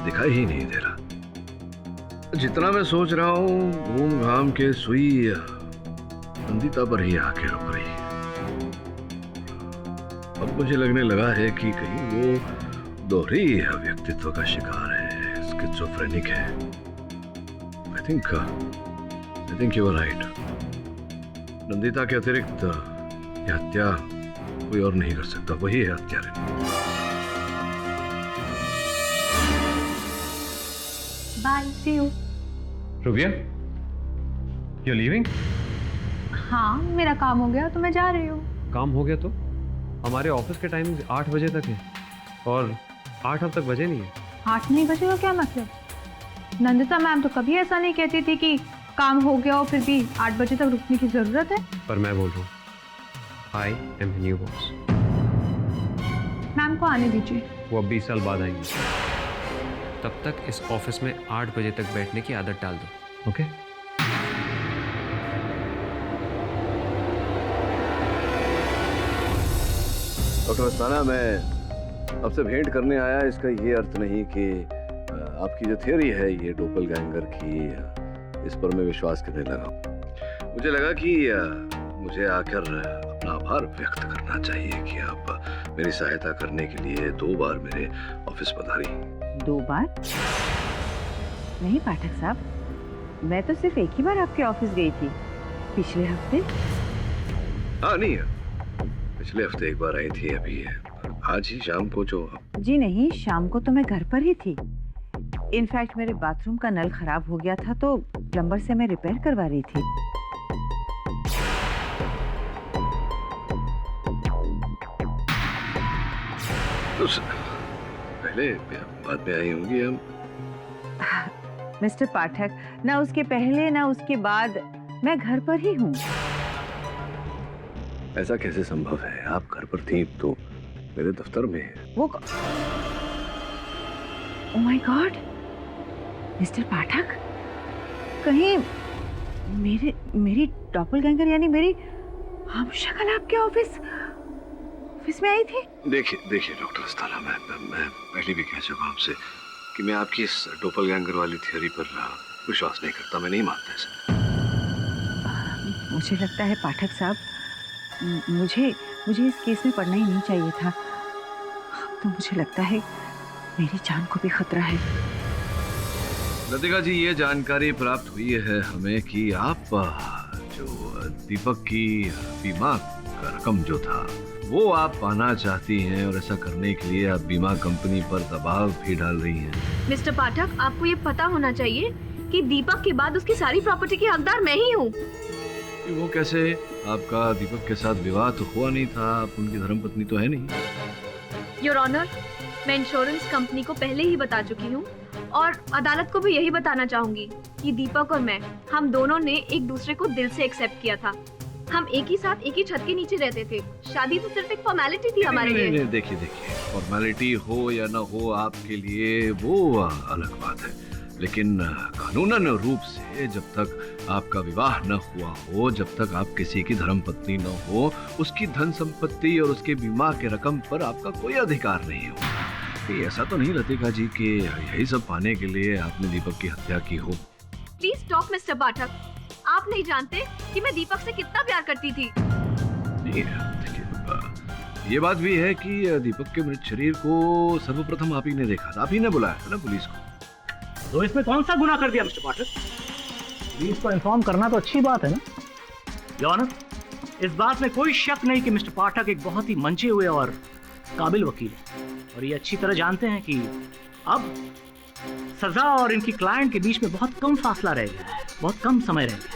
दिखाई ही नहीं दे रहा। जितना मैं सोच रहा हूँ, घूम घाम के सुई नंदिता पर ही आके रुक रही है। अब मुझे लगने लगा है कि कहीं वो दोहरी व्यक्तित्व का शिकार है, स्किज़ोफ्रेनिक है। I think you are right. Nandita के अतिरिक्त यह हत्या कोई और नहीं कर सकता, वही है हत्यारे। Bye, see you. Rubia, you leaving? हाँ, मेरा काम हो गया तो मैं जा रही हूँ। काम हो गया तो? हमारे ऑफिस के टाइम 8 बजे तक है और 8 अब तक बजे नहीं है। 8 नहीं बजे का क्या मतलब? नंदिता मैम तो कभी ऐसा नहीं कहती थी कि काम हो गया हो फिर भी 8 बजे तक रुकने की जरूरत है। पर मैं बोल रहा हूँ, I am new boss. Ma'am को आने दीजिए। वो अब 20 साल बाद आएंगे, तब तक इस ऑफिस में 8 बजे तक बैठने की आदत डाल दो, ओके? डॉक्टर अस्थाना, मैं आपसे भेंट करने आया, इसका ये अर्थ नहीं कि आपकी जो थियोरी है ये डोपलगैंगर की, इस पर मैं विश्वास करने लगा। मुझे लगा कि मुझे आकर अपना आभार व्यक्त करना चाहिए कि आप मेरी सहायता करने के लिए 2 बार मेरे ऑफिस पधारी। 2 बार? नहीं पाठक साहब, मैं तो सिर्फ एक ही बार आपके ऑफिस गई थी, पिछले हफ्ते। हाँ नहीं, पिछले हफ्ते एक बार आई थी, अभी आज ही शाम को जो। जी नहीं, शाम को तो मैं घर पर ही थी। इनफैक्ट मेरे बाथरूम का नल खराब हो गया था तो प्लम्बर से मैं रिपेयर करवा रही थी। तो पहले बाद में आई होंगी हम। मिस्टर पाठक, ना उसके पहले ना उसके बाद मैं घर पर ही हूँ। ऐसा कैसे संभव है? आप घर पर थी तो मेरे दफ्तर में। वो ओह माय गॉड, मिस्टर पाठक, कहीं मेरी डॉपलगैंगर यानी मेरी हमशक्ल आपके ऑफिस में आई थी? देखिए डॉक्टर अस्थाना, मैं पहले भी कह चुका आपसे कि मैं आपकी इस डोपलगैंगर वाली थ्योरी पर विश्वास नहीं करता, मैं नहीं मानता इसे। मुझे लगता है पाठक साहब, मुझे इस केस में पढ़ना ही नहीं चाहिए था। तो मुझे लगता है मेरी जान को भी खतरा है। लतिका जी, ये जानकारी प्राप्त हुई है हमें कि आप जो दीपक की बीमा का रकम जो था वो आप पाना चाहती हैं, और ऐसा करने के लिए आप बीमा कंपनी पर दबाव भी डाल रही हैं। मिस्टर पाठक, आपको ये पता होना चाहिए कि दीपक के बाद उसकी सारी प्रॉपर्टी की हकदार मैं ही हूँ। वो कैसे? आपका दीपक के साथ विवाह तो हुआ नहीं था, आप उनकी धर्मपत्नी तो है नहीं। योर ऑनर, मैं इंश्योरेंस कंपनी को पहले ही बता चुकी हूँ और अदालत को भी यही बताना चाहूंगी कि दीपक और मैं, हम दोनों ने एक दूसरे को दिल से एक्सेप्ट किया था। हम एक ही साथ एक ही छत के नीचे रहते थे। शादी तो सिर्फ एक फॉर्मेलिटी थी हमारे लिए। नहीं, देखिए फॉर्मेलिटी हो या ना हो आपके लिए वो अलग बात है, लेकिन कानूनन रूप से जब तक आपका विवाह न हुआ हो, जब तक आप किसी की धर्मपत्नी न हो, उसकी धन संपत्ति और उसके बीमा के रकम पर आपका कोई अधिकार नहीं हो। ऐसा तो नहीं लतिका जी कि यही सब पाने के लिए आपने दीपक की हत्या की हो। प्लीज स्टॉप मिस्टर पाठक, आप नहीं जानते कि मैं दीपक से कितना प्यार करती थी। ये बात भी है कि दीपक के मृत शरीर को सर्वप्रथम आप ही ने देखा था, आप ही ने बुलाया था ना पुलिस को। तो इसमें कौन सा गुनाह कर दिया मिस्टर पाठक? पुलिस को इन्फॉर्म करना तो अच्छी बात है ना। योर ऑनर, इस बात में कोई शक नहीं कि मिस्टर पाठक एक बहुत ही मंचे हुए और काबिल वकील है, और ये अच्छी तरह जानते हैं कि अब सजा और इनकी क्लाइंट के बीच में बहुत कम फासला रह गया है, बहुत कम समय रह गया है।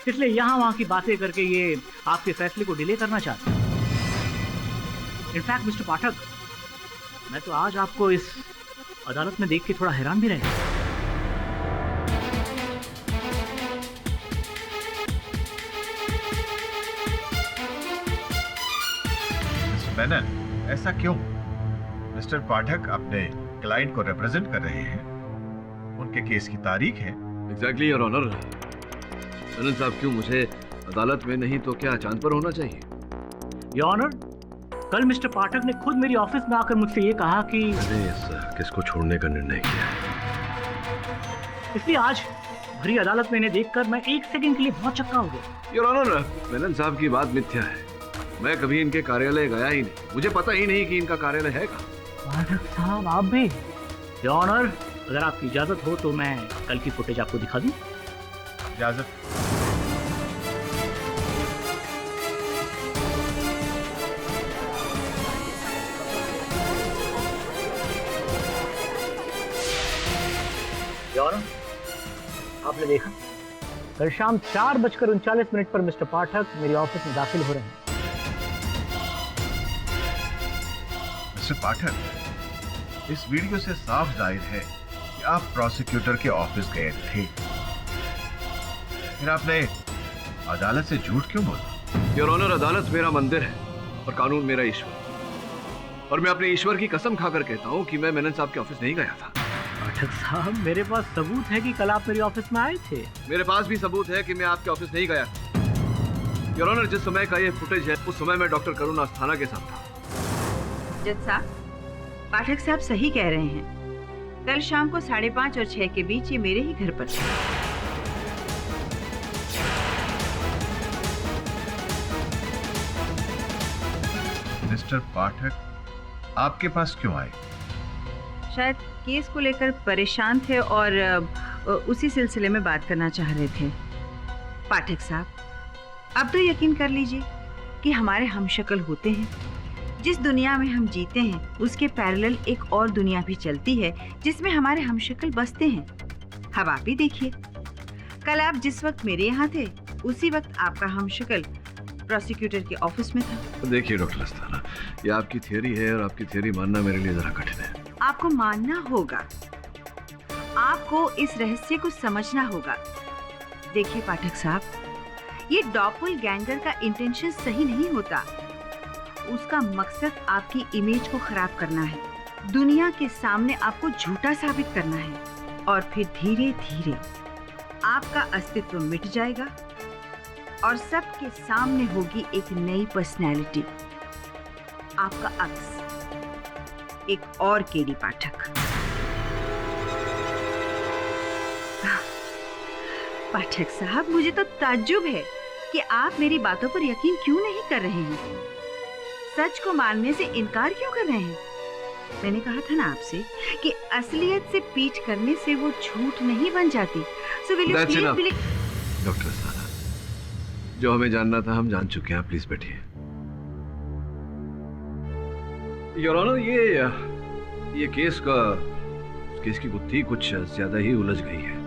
इसलिए यहाँ वहाँ की बातें करके ये आपके फैसले को डिले करना चाहते हैं। इनफैक्ट मिस्टर पाठक, मैं तो आज आपको इस अदालत में देख के थोड़ा हैरान भी रह गया। मेनन, ऐसा क्यों? मिस्टर पाठक अपने क्लाइंट को रिप्रेजेंट कर रहे हैं, उनके केस की तारीख है। Exactly your honour. मेनन साहब, क्यों मुझे अदालत में नहीं तो क्या चांद पर होना चाहिए? योर ऑनर, कल मिस्टर पाठक ने खुद मेरी ऑफिस में आकर मुझसे ये कहा कि मैंने इस केस को छोड़ने का निर्णय किया है, इसलिए आज भरी अदालत में इन्हें देखकर मैं 1 सेकंड के लिए बहुत चक्का हो गया। योर ऑनर, मेनन साहब की बात मिथ्या है। मैं कभी इनके कार्यालय गया ही नहीं, मुझे पता ही नहीं कि इनका कार्यालय है कहाँ। पाठक साहब, आप भी? योर ऑनर, अगर आपकी इजाजत हो तो मैं कल की फुटेज आपको दिखा दूं। इजाजत। योर ऑनर, आपने देखा कल शाम 4:39 पर मिस्टर पाठक मेरे ऑफिस में दाखिल हो रहे हैं। मिस्टर पाठक, इस वीडियो से साफ जाहिर है कि आप प्रोसिक्यूटर के ऑफिस गए थे, फिर आपने अदालत से झूठ क्यों बोला? योर ऑनर, अदालत मेरा मंदिर है और कानून मेरा ईश्वर, और मैं अपने ईश्वर की कसम खाकर कहता हूँ कि मैं मेनन साहब के ऑफिस नहीं गया था। पाठक साहब, मेरे पास सबूत है कि कल आप मेरे ऑफिस में आए थे। मेरे पास भी सबूत है कि मैं आपके ऑफिस नहीं गया। योर ऑनर, जिस समय का ये फुटेज है उस समय मैं डॉक्टर करुणा अस्थाना के साथ था। जज साहब, पाठक साहब सही कह रहे हैं। कल शाम को 5:30 और 6 के बीच ये मेरे ही घर पर थे। मिस्टर पाठक आपके पास क्यों आए? शायद केस को लेकर परेशान थे और उसी सिलसिले में बात करना चाह रहे थे। पाठक साहब, अब तो यकीन कर लीजिए कि हमारे हमशक्ल होते हैं। जिस दुनिया में हम जीते हैं उसके पैरेलल एक और दुनिया भी चलती है जिसमें हमारे हमशक्ल बसते हैं। अब आप ही देखिए, कल आप जिस वक्त मेरे यहाँ थे उसी वक्त आपका हमशक्ल प्रोसिक्यूटर के ऑफिस में था। देखिए डॉक्टर अस्थाना, ये आपकी थियरी है और आपकी थियरी मानना मेरे लिए जरा कठिन है। आपको मानना होगा, आपको इस रहस्य को समझना होगा। देखिए पाठक साहब, ये डॉपलगैंगर का इंटेंशन सही नहीं होता। उसका मकसद आपकी इमेज को खराब करना है, दुनिया के सामने आपको झूठा साबित करना है, और फिर धीरे धीरे आपका अस्तित्व मिट जाएगा और सबके सामने होगी एक नई पर्सनैलिटी, आपका अक्स, एक और केडी पाठक। पाठक साहब, मुझे तो ताज्जुब है कि आप मेरी बातों पर यकीन क्यों नहीं कर रहे हैं, सच को मानने से इनकार क्यों कर रहे हैं। मैंने कहा था ना आपसे कि असलियत से पीठ करने से वो झूठ नहीं बन जाती। So will you That's please enough. believe... doctor Asthana, जो हमें जानना था हम जान चुके हैं, प्लीज बैठिए। योर ऑनर, ये केस की गुत्थी कुछ ज्यादा ही उलझ गई है।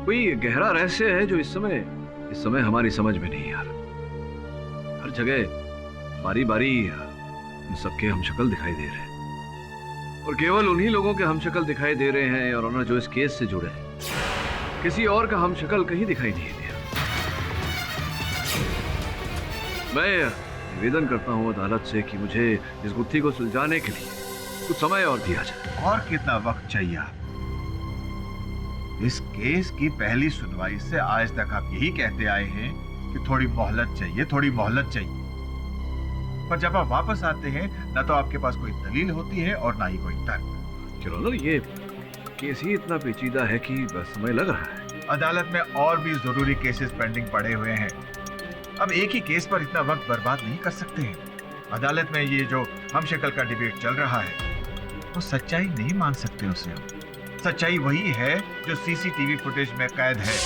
कोई गहरा रहस्य है जो इस समय हमारी समझ में नहीं आ रहा। हर जगह बारी बारी सबके हमशक्ल दिखाई दे रहे हैं, और केवल उन्हीं लोगों के हमशक्ल दिखाई दे रहे हैं और ऑनर जो इस केस से जुड़े हैं। किसी और का हमशक्ल कहीं दिखाई नहीं दे रहा। मैं निवेदन करता हूं अदालत से कि मुझे इस गुत्थी को सुलझाने के लिए कुछ समय और दिया जाए। और कितना वक्त चाहिए आप? इस केस की पहली सुनवाई से आज तक आप यही कहते आए हैं कि थोड़ी मोहलत चाहिए, थोड़ी मोहलत चाहिए, पर जब आप वापस आते हैं ना तो आपके पास कोई दलील होती है और ना ही कोई तर्क। चलो, ये केस ही इतना पेचीदा है कि बस समय लग रहा है। अदालत में और भी जरूरी केसेस पेंडिंग पड़े हुए हैं। अब एक ही केस पर इतना वक्त बर्बाद नहीं कर सकते हैं। अदालत में ये जो हमशक्ल का डिबेट चल रहा है वो सच्चाई नहीं मान सकते उसे हम। सच्चाई वही है जो सीसीटीवी फुटेज में कैद है।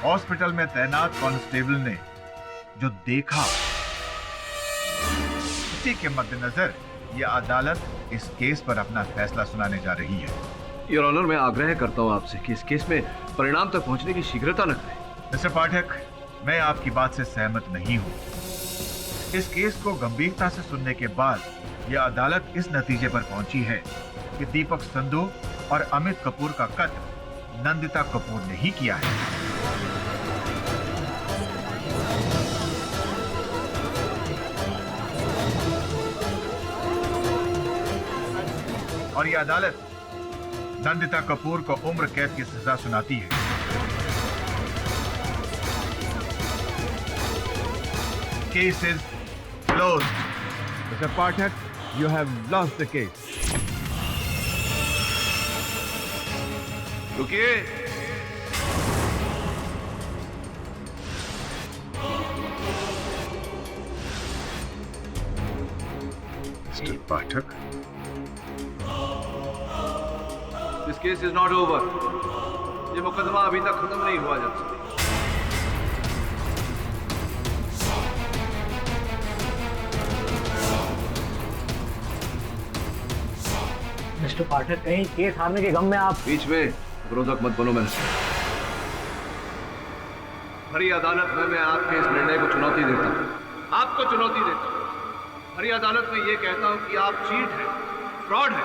हॉस्पिटल में तैनात कांस्टेबल ने जो देखा उसी के मद्देनजर यह अदालत इस केस पर अपना फैसला सुनाने जा रही है। योर ऑनर, मैं आग्रह करता हूं आपसे कि इस केस में परिणाम तक पहुंचने की शीघ्रता न करें। मिस्टर पाठक, मैं आपकी बात से सहमत नहीं हूं। इस केस को गंभीरता से सुनने के बाद यह अदालत इस नतीजे पर पहुंची है कि दीपक संधू और अमित कपूर का कत्ल नंदिता कपूर ने ही किया है। और यह अदालत नंदिता कपूर को उम्र कैद की सजा सुनाती है। Case is closed. Mister Pathak, you have lost the case. रुकिए। Mister Pathak, this case is not over. ये मुकदमा अभी तक खत्म नहीं हुआ जज साहब। मिस्टर पाठक, कहीं केस हारने के गम में आप बीच में विरोधक मत बनो। मैं हरी अदालत में मैं आपके इस निर्णय को चुनौती देता हूँ, आपको चुनौती देता हूँ। हरी अदालत में ये कहता हूँ कि आप चीट हैं, फ्रॉड हैं।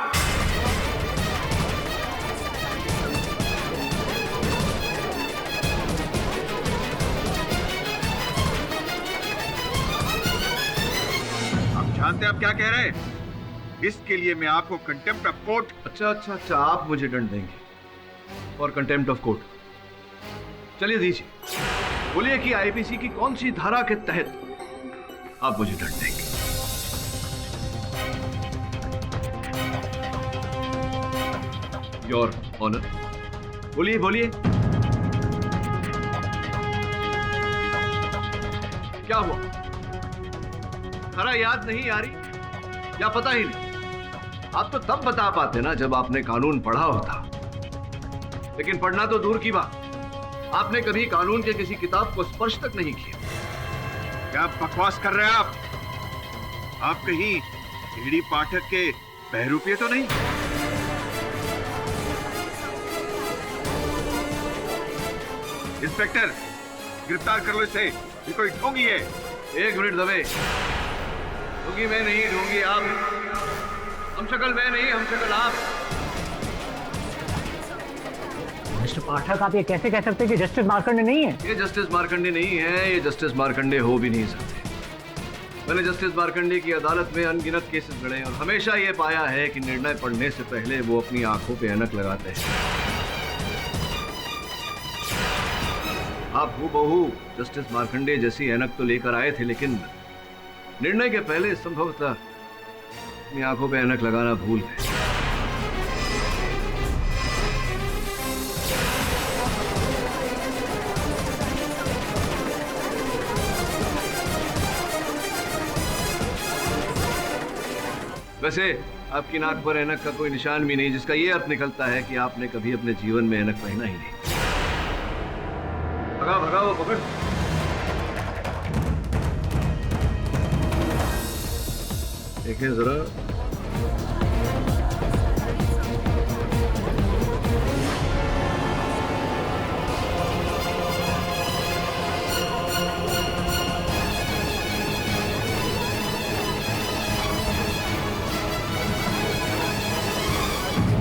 आप जानते हैं आप क्या कह रहे हैं? इसके लिए मैं आपको कंटेम्प्ट ऑफ कोर्ट। अच्छा, आप मुझे दंड देंगे और कंटेम्प्ट ऑफ कोर्ट? चलिए दीजिए, बोलिए कि आईपीसी की कौन सी धारा के तहत आप मुझे दंड देंगे? योर ऑनर, बोलिए बोलिए, क्या हुआ? धारा याद नहीं आ रही या पता ही नहीं? आप तो तब बता पाते ना जब आपने कानून पढ़ा होता, लेकिन पढ़ना तो दूर की बात, आपने कभी कानून के किसी किताब को स्पर्श तक नहीं किया। क्या बकवास कर रहे हैं आप? आप कहीं ईडी पाठक के बहरूपे तो नहीं? इंस्पेक्टर, गिरफ्तार कर लो इसे, ये कोई ढोंगी है। एक मिनट दबे, ढोंगी मैं नहीं, ढोंगी आप। हमशक्ल मैं नहीं, हमशक्ल आप। मिस्टर पाठक, आप ये कैसे कह सकते हैं कि जस्टिस मार्कंडे नहीं है? ये जस्टिस मार्कंडे नहीं है, ये जस्टिस मार्कंडे हो भी नहीं सकते। मैंने जस्टिस मार्कंडे की अदालत में अनगिनत केसेस लड़े और हमेशा ये पाया है कि निर्णय पढ़ने से पहले वो अपनी आंखों पे ऐनक लगाते हैं। आप हूबहू जस्टिस मार्कंडे जैसी ऐनक तो लेकर आए थे, लेकिन निर्णय के पहले संभवतः अपनी आंखों पे ऐनक लगाना भूल गए। वैसे आपकी नाक पर ऐनक का कोई निशान भी नहीं, जिसका ये अर्थ निकलता है कि आपने कभी अपने जीवन में ऐनक पहना ही नहीं। भगा भगा वो पकड़। देखें जरा,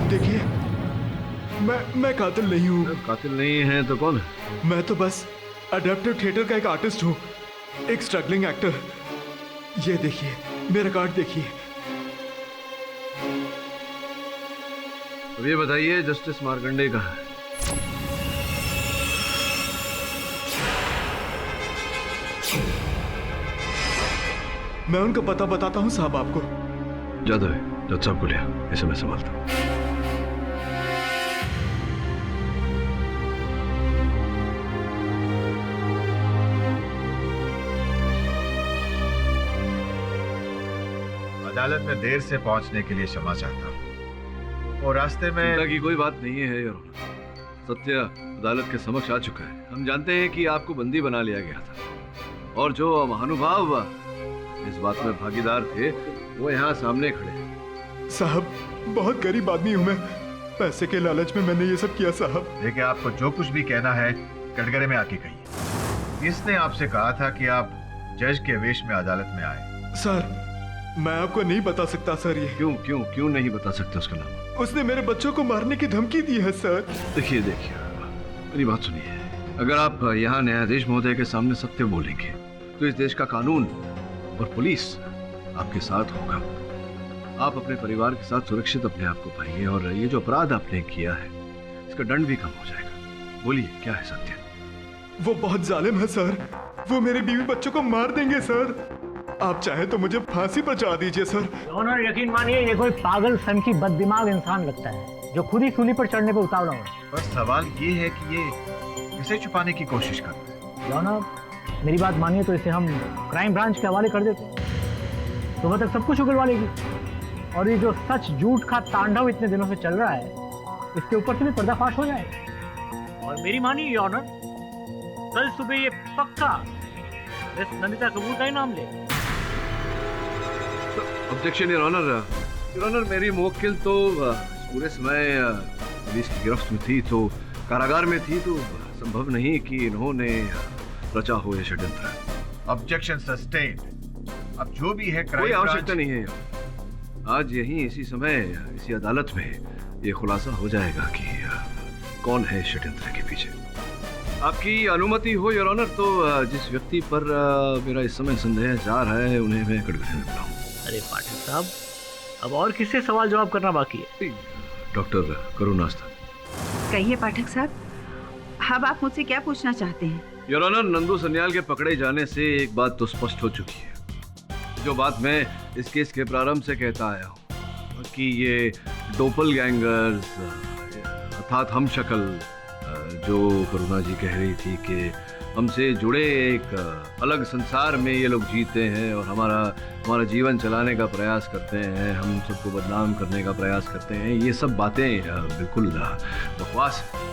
देखिए, मैं कातिल नहीं हूँ। कातिल नहीं है तो कौन है? मैं तो बस अडेप्टिव थिएटर का एक आर्टिस्ट हूँ, एक स्ट्रगलिंग एक्टर। ये देखिए, मेरा कार्ड देखिए। अब ये बताइए, जस्टिस मार्कंडे कहाँ है? मैं उनका पता बताता हूँ साहब आपको। जादव है, जज साहब को लिया, इसे मैं संभालता हूँ। अदालत में देर से पहुंचने के लिए क्षमा चाहता हूं और रास्ते में चिंता की कोई बात नहीं है योर ऑनर। सत्य अदालत के समक्ष आ चुका है। हम जानते हैं कि आपको बंदी बना लिया गया था और जो महानुभाव इस बात में भागीदार थे वो यहाँ सामने खड़े हैं। साहब, बहुत गरीब आदमी हूँ मैं, पैसे के लालच में मैंने ये सब किया साहब। देखिए, आपको जो कुछ भी कहना है कटघरे में आके कहिए। इसने आपसे कहा था कि आप जज के वेश में अदालत में आए। सर, मैं आपको नहीं बता सकता सर। ये क्यों नहीं बता सकते उसका नाम? उसने मेरे बच्चों को मारने की धमकी दी है सर। देखिए मेरी बात सुनिए। अगर आप यहाँ न्यायाधीश महोदय के सामने सत्य बोलेंगे तो इस देश का कानून और पुलिस आपके साथ होगा। आप अपने परिवार के साथ सुरक्षित अपने आप को पाएंगे और ये जो अपराध आपने किया है इसका दंड भी कम हो जाएगा। बोलिए, क्या है सत्य? वो बहुत जालिम है सर, वो मेरे बीवी बच्चों को मार देंगे सर। आप चाहे तो मुझे फांसी पर चढ़ा दीजिए सर। ऑनर, यकीन मानिए ये कोई पागल सन की बददिमाग इंसान लगता है जो खुद ही सूली पर चढ़ने पर उतावला हो। बस सवाल ये है कि ये इसे छुपाने की कोशिश कर रहा है। ऑनर, मेरी बात मानिए तो इसे हम क्राइम ब्रांच के हवाले कर देते, सुबह तक सब कुछ उगलवा लेगी। और ये जो सच झूठ का तांडव इतने दिनों से चल रहा है इसके ऊपर से भी पर्दाफाश हो जाए। और मेरी मानिए ऑनर, कल सुबह ये पक्का मिस नंदिता कपूर का ही नाम ले। Objection your honour, your honour, मेरी मुवक्किल तो पूरे समय पुलिस की गिरफ्त में थी, तो कारागार में थी, तो संभव नहीं कि इन्होंने रचा हो ये षड्यंत्र। Objection sustained. अब जो भी है कोई आवश्यकता नहीं है। आज यहीं इसी समय इसी अदालत में ये खुलासा हो जाएगा कि कौन है षड्यंत्र के पीछे। आपकी अनुमति हो योर ऑनर, तो जिस व्यक्ति पर मेरा इस समय संदेह जा रहा है उन्हें मैं कटघरे में बुलाऊं। अरे पाठक साहब, अब और किससे सवाल जवाब करना बाकी है? डॉक्टर करुणास्था। कहिए पाठक साहब, अब आप मुझसे क्या पूछना चाहते हैं? योर ऑनर, नंदू सन्याल के पकड़े जाने से एक बात तो स्पष्ट हो चुकी है, जो बात मैं इस केस के प्रारंभ से कहता आया हूँ कि ये डोपलगैंगर्स अर्थात हम शक्ल, जो करुणा जी कह रही थी कि हमसे जुड़े एक अलग संसार में ये लोग जीते हैं और हमारा जीवन चलाने का प्रयास करते हैं, हम सबको बदनाम करने का प्रयास करते हैं, ये सब बातें बिल्कुल बकवास है।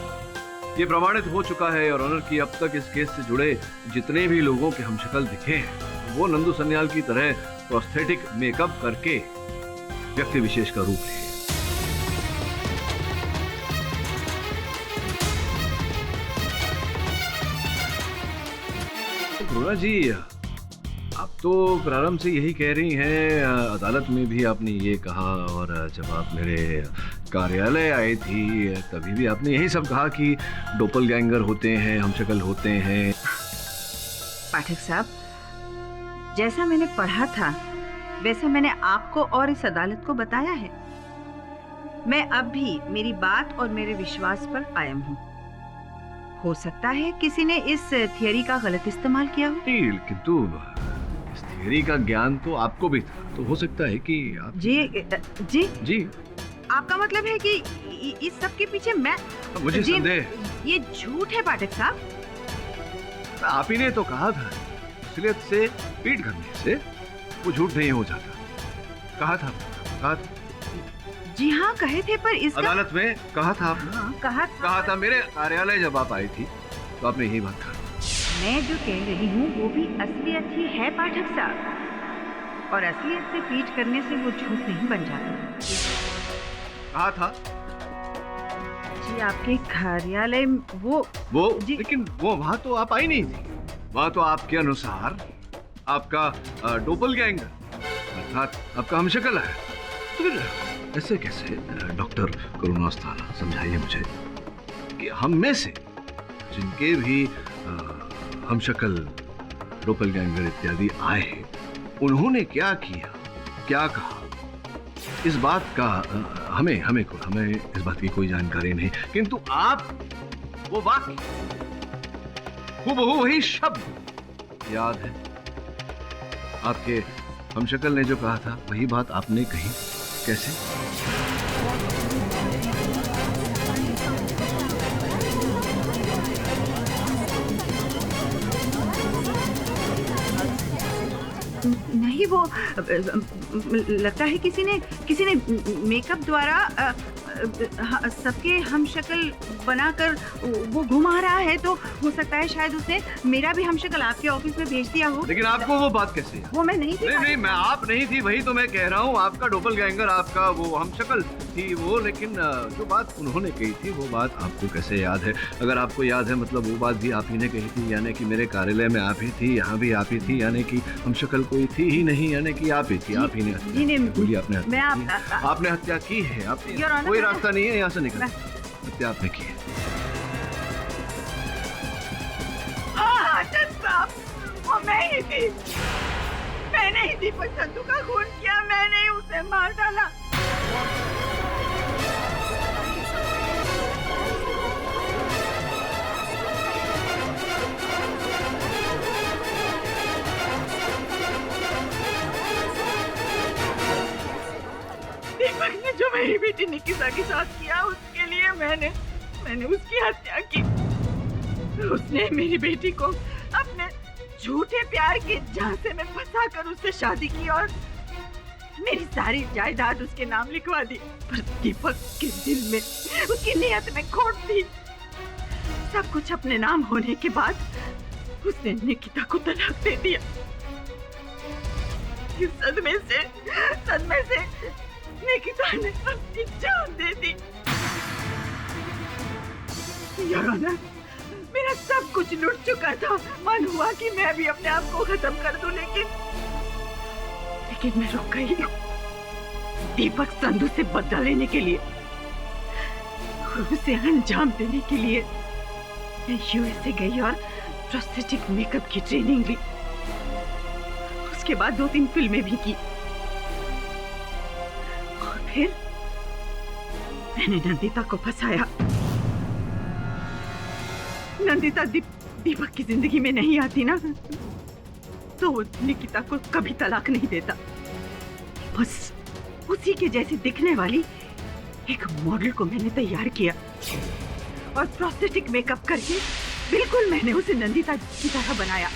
ये प्रमाणित हो चुका है और ऑनर की अब तक इस केस से जुड़े जितने भी लोगों के हम शक्ल दिखे हैं वो नंदू सन्याल की तरह प्रोस्थेटिक मेकअप करके व्यक्ति विशेष का रूप लिए। करुणा जी, आप तो प्रारंभ से यही कह रही हैं, अदालत में भी आपने ये कहा और जब आप मेरे कार्यालय आई थी तभी भी आपने यही सब कहा कि डोपलगैंगर होते हैं, हम शक्ल होते हैं। पाठक साहब, जैसा मैंने पढ़ा था वैसा मैंने आपको और इस अदालत को बताया है। मैं अब भी मेरी बात और मेरे विश्वास पर कायम हूँ। हो सकता है किसी ने इस थियरी का गलत इस्तेमाल किया हो। किंतु इस थियरी का ज्ञान तो आपको भी था, तो हो सकता है कि आप... जी आपका मतलब है कि इस सब के पीछे मैं... मुझे संदेह, ये झूठ है पाठक साहब। आप ही ने तो कहा था, असलियत से पीट करने से वो झूठ नहीं हो जाता। कहा था। जी हाँ, कहे थे, पर इस अदालत में कहा था आपने। हाँ, कहा था। मेरे कार्यालय जब आप आई थी तो आपने यही बात कहा। मैं जो कह रही हूँ वो भी असलियत ही है पाठक साहब, और असलियत से पीट करने से वो झूठ नहीं बन जाता। कहा था जी, आपके कार्यालय वो लेकिन वो वहाँ तो आप आई नहीं थी। वहाँ तो आपके अनुसार आपका डोपलगैंगर अर्थात आपका हमशक्ल है। तो फिर ऐसे कैसे डॉक्टर करुणास्था, समझाइए मुझे कि हम में से जिनके भी हमशक्ल डोपलगैंगर इत्यादि आए उन्होंने क्या किया, क्या कहा, इस बात का हमें इस बात की कोई जानकारी नहीं। किंतु आप वो वाक्य हूबहू वही शब्द याद है। आपके हमशक्ल ने जो कहा था वही बात आपने कही। कैसे? नहीं, वो लगता है किसी ने मेकअप द्वारा सबके हम शक्ल बनाकर वो घुमा रहा है, तो हो सकता है शायद उसने मेरा भी हम शक्ल आपके ऑफिस में भेज दिया हो। लेकिन आपको वो बात कैसे? वो मैं नहीं थी। नहीं, मैं आप नहीं थी, वही तो मैं कह रहा हूँ। आपका डोपलगैंगर, आपका वो हम शक्ल थी वो, लेकिन जो बात उन्होंने कही थी वो बात आपको कैसे याद है? अगर आपको याद है मतलब वो बात भी आप ही ने कही थी, यानी कि मेरे कार्यालय में आप ही थी, यहाँ भी आप ही थी, यानी कि हम शक्ल कोई थी ही नहीं, यानी कि आप ही थी। आप ही ने बोलिए, आपने हत्या की है। आपने कोई रास्ता नहीं है यहाँ से निकल, हत्या आपने की है। हाँ साहब, वो मैं ही थी। मैंने ही दीपक संधू का खून किया, मैंने ही उसे मार डाला। दीपक ने जो मेरी बेटी निकिता के साथ किया उसके लिए मैंने उसकी हत्या की। उसने मेरी बेटी को अपने झूठे प्यार के झांसे में फंसाकर उससे शादी की और मेरी सारी जायदाद उसके नाम लिखवा दी। पर दीपक के दिल में, उसकी नियत में खोट थी। सब कुछ अपने नाम होने के बाद उसने निकिता को तलाक दे दिया। इस सदमे से निकिता ने अपनी जान दे दी। योर ऑनर, मेरा सब कुछ लुट चुका था। मन हुआ कि मैं भी अपने आप को खत्म कर दूं, लेकिन मैं रुक गई दीपक संधू से बदला लेने के लिए और उसे अंजाम देने के लिए। मैं यूएसए गई और प्रोस्थेटिक मेकअप की ट्रेनिंग ली। उसके बाद 2-3 फिल्में भी की और फिर मैंने नंदिता को फंसाया। नंदिता दीपक की जिंदगी में नहीं आती ना, तो वो निकिता को कभी तलाक नहीं देता। बस उसी के जैसे दिखने वाली एक मॉडल को मैंने तैयार किया और प्रोस्थेटिक मेकअप करके बिल्कुल मैंने उसे नंदिता की तरह बनाया।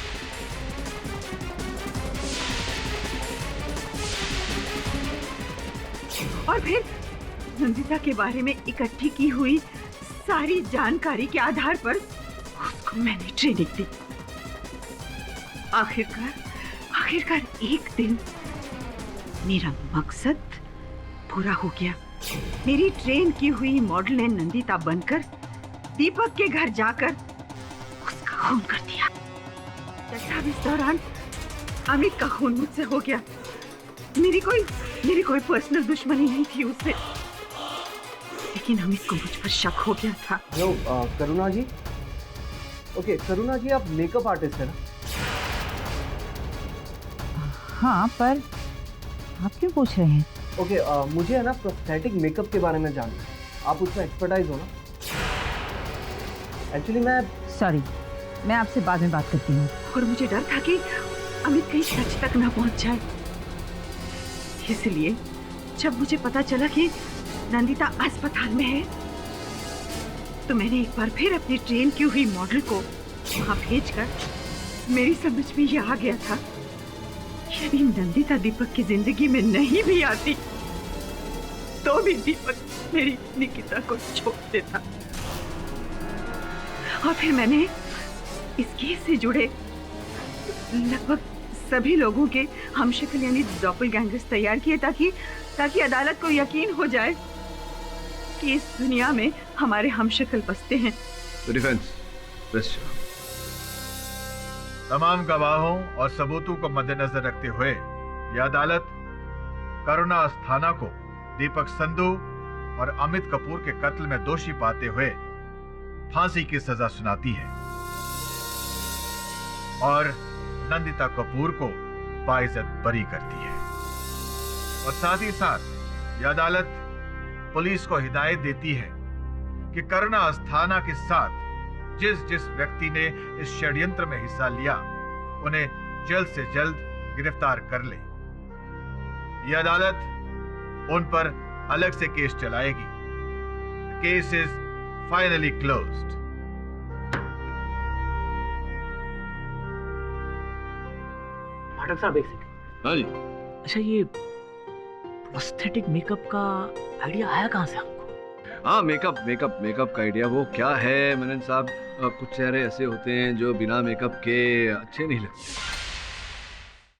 और फिर नंदिता के बारे में इकट्ठी की हुई सारी जानकारी के आधार पर उसको मैंने ट्रेनिंग दी। आखिरकार एक दिन मेरा मकसद पूरा हो गया। मेरी ट्रेन की हुई मॉडल ने नंदिता बनकर दीपक के घर जाकर उसका खून कर दिया। जब इस दौरान अमित का खून मुझसे हो गया। मेरी कोई पर्सनल दुश्मनी नहीं थी उससे, लेकिन अमित को मुझ पर शक हो गया था। करुणा जी, ओके करुणा जी, आप मेकअप आर्टिस्ट है ना? हाँ, पर आप क्यों पूछ रहे हैं? ओके, मुझे है ना प्रोस्थेटिक मेकअप के बारे में जानना है। आप उसमें एक्सपर्टाइज हो ना? एक्चुअली सॉरी, मैं आपसे बाद में बात करती हूँ। और मुझे डर था कि अमित कहीं सच तक ना पहुँच जाए, इसलिए जब मुझे पता चला कि नंदिता अस्पताल में है, तो मैंने एक बार फिर अपनी ट्रेन की हुई मॉडल को वहाँ भेजकर मेरी समझ में यह आ गया था, यदि नंदिता दीपक की जिंदगी में नहीं भी आती, तो भी दीपक मेरी निकिता को छोड़ देता। और फिर मैंने इस केस से जुड़े लगभग सभी लोगों के हमशक्ल यानी डॉपलगैंगर्स तैयार किए ताकि अदालत को यकीन हो जाए कि इस दुनिया में हमारे हमशक्ल बसते हैं। तमाम गवाहों और सबूतों को मद्देनजर रखते हुए यह अदालत करुणा अस्थाना को दीपक संधू और अमित कपूर के कत्ल में दोषी पाते हुए फांसी की सजा सुनाती है और नंदिता कपूर को बाइज्जत बरी करती है। और साथ ही साथ यह अदालत पुलिस को हिदायत देती है कि करुणा अस्थाना के साथ जिस व्यक्ति ने इस षड्यंत्र में हिस्सा लिया, उन्हें जल्द से जल्द गिरफ्तार कर ले। यह अदालत उन पर अलग से केस चलाएगी। Case is finally closed. Pathak साहब, एक सेकंड। हाँ जी। अच्छा, ये प्रोस्थेटिक मेकअप का आइडिया आया कहाँ से आपको? हाँ, मेकअप का आइडिया वो क्या है मनन साहब, कुछ चेहरे ऐसे होते हैं जो बिना मेकअप के अच्छे नहीं लगते।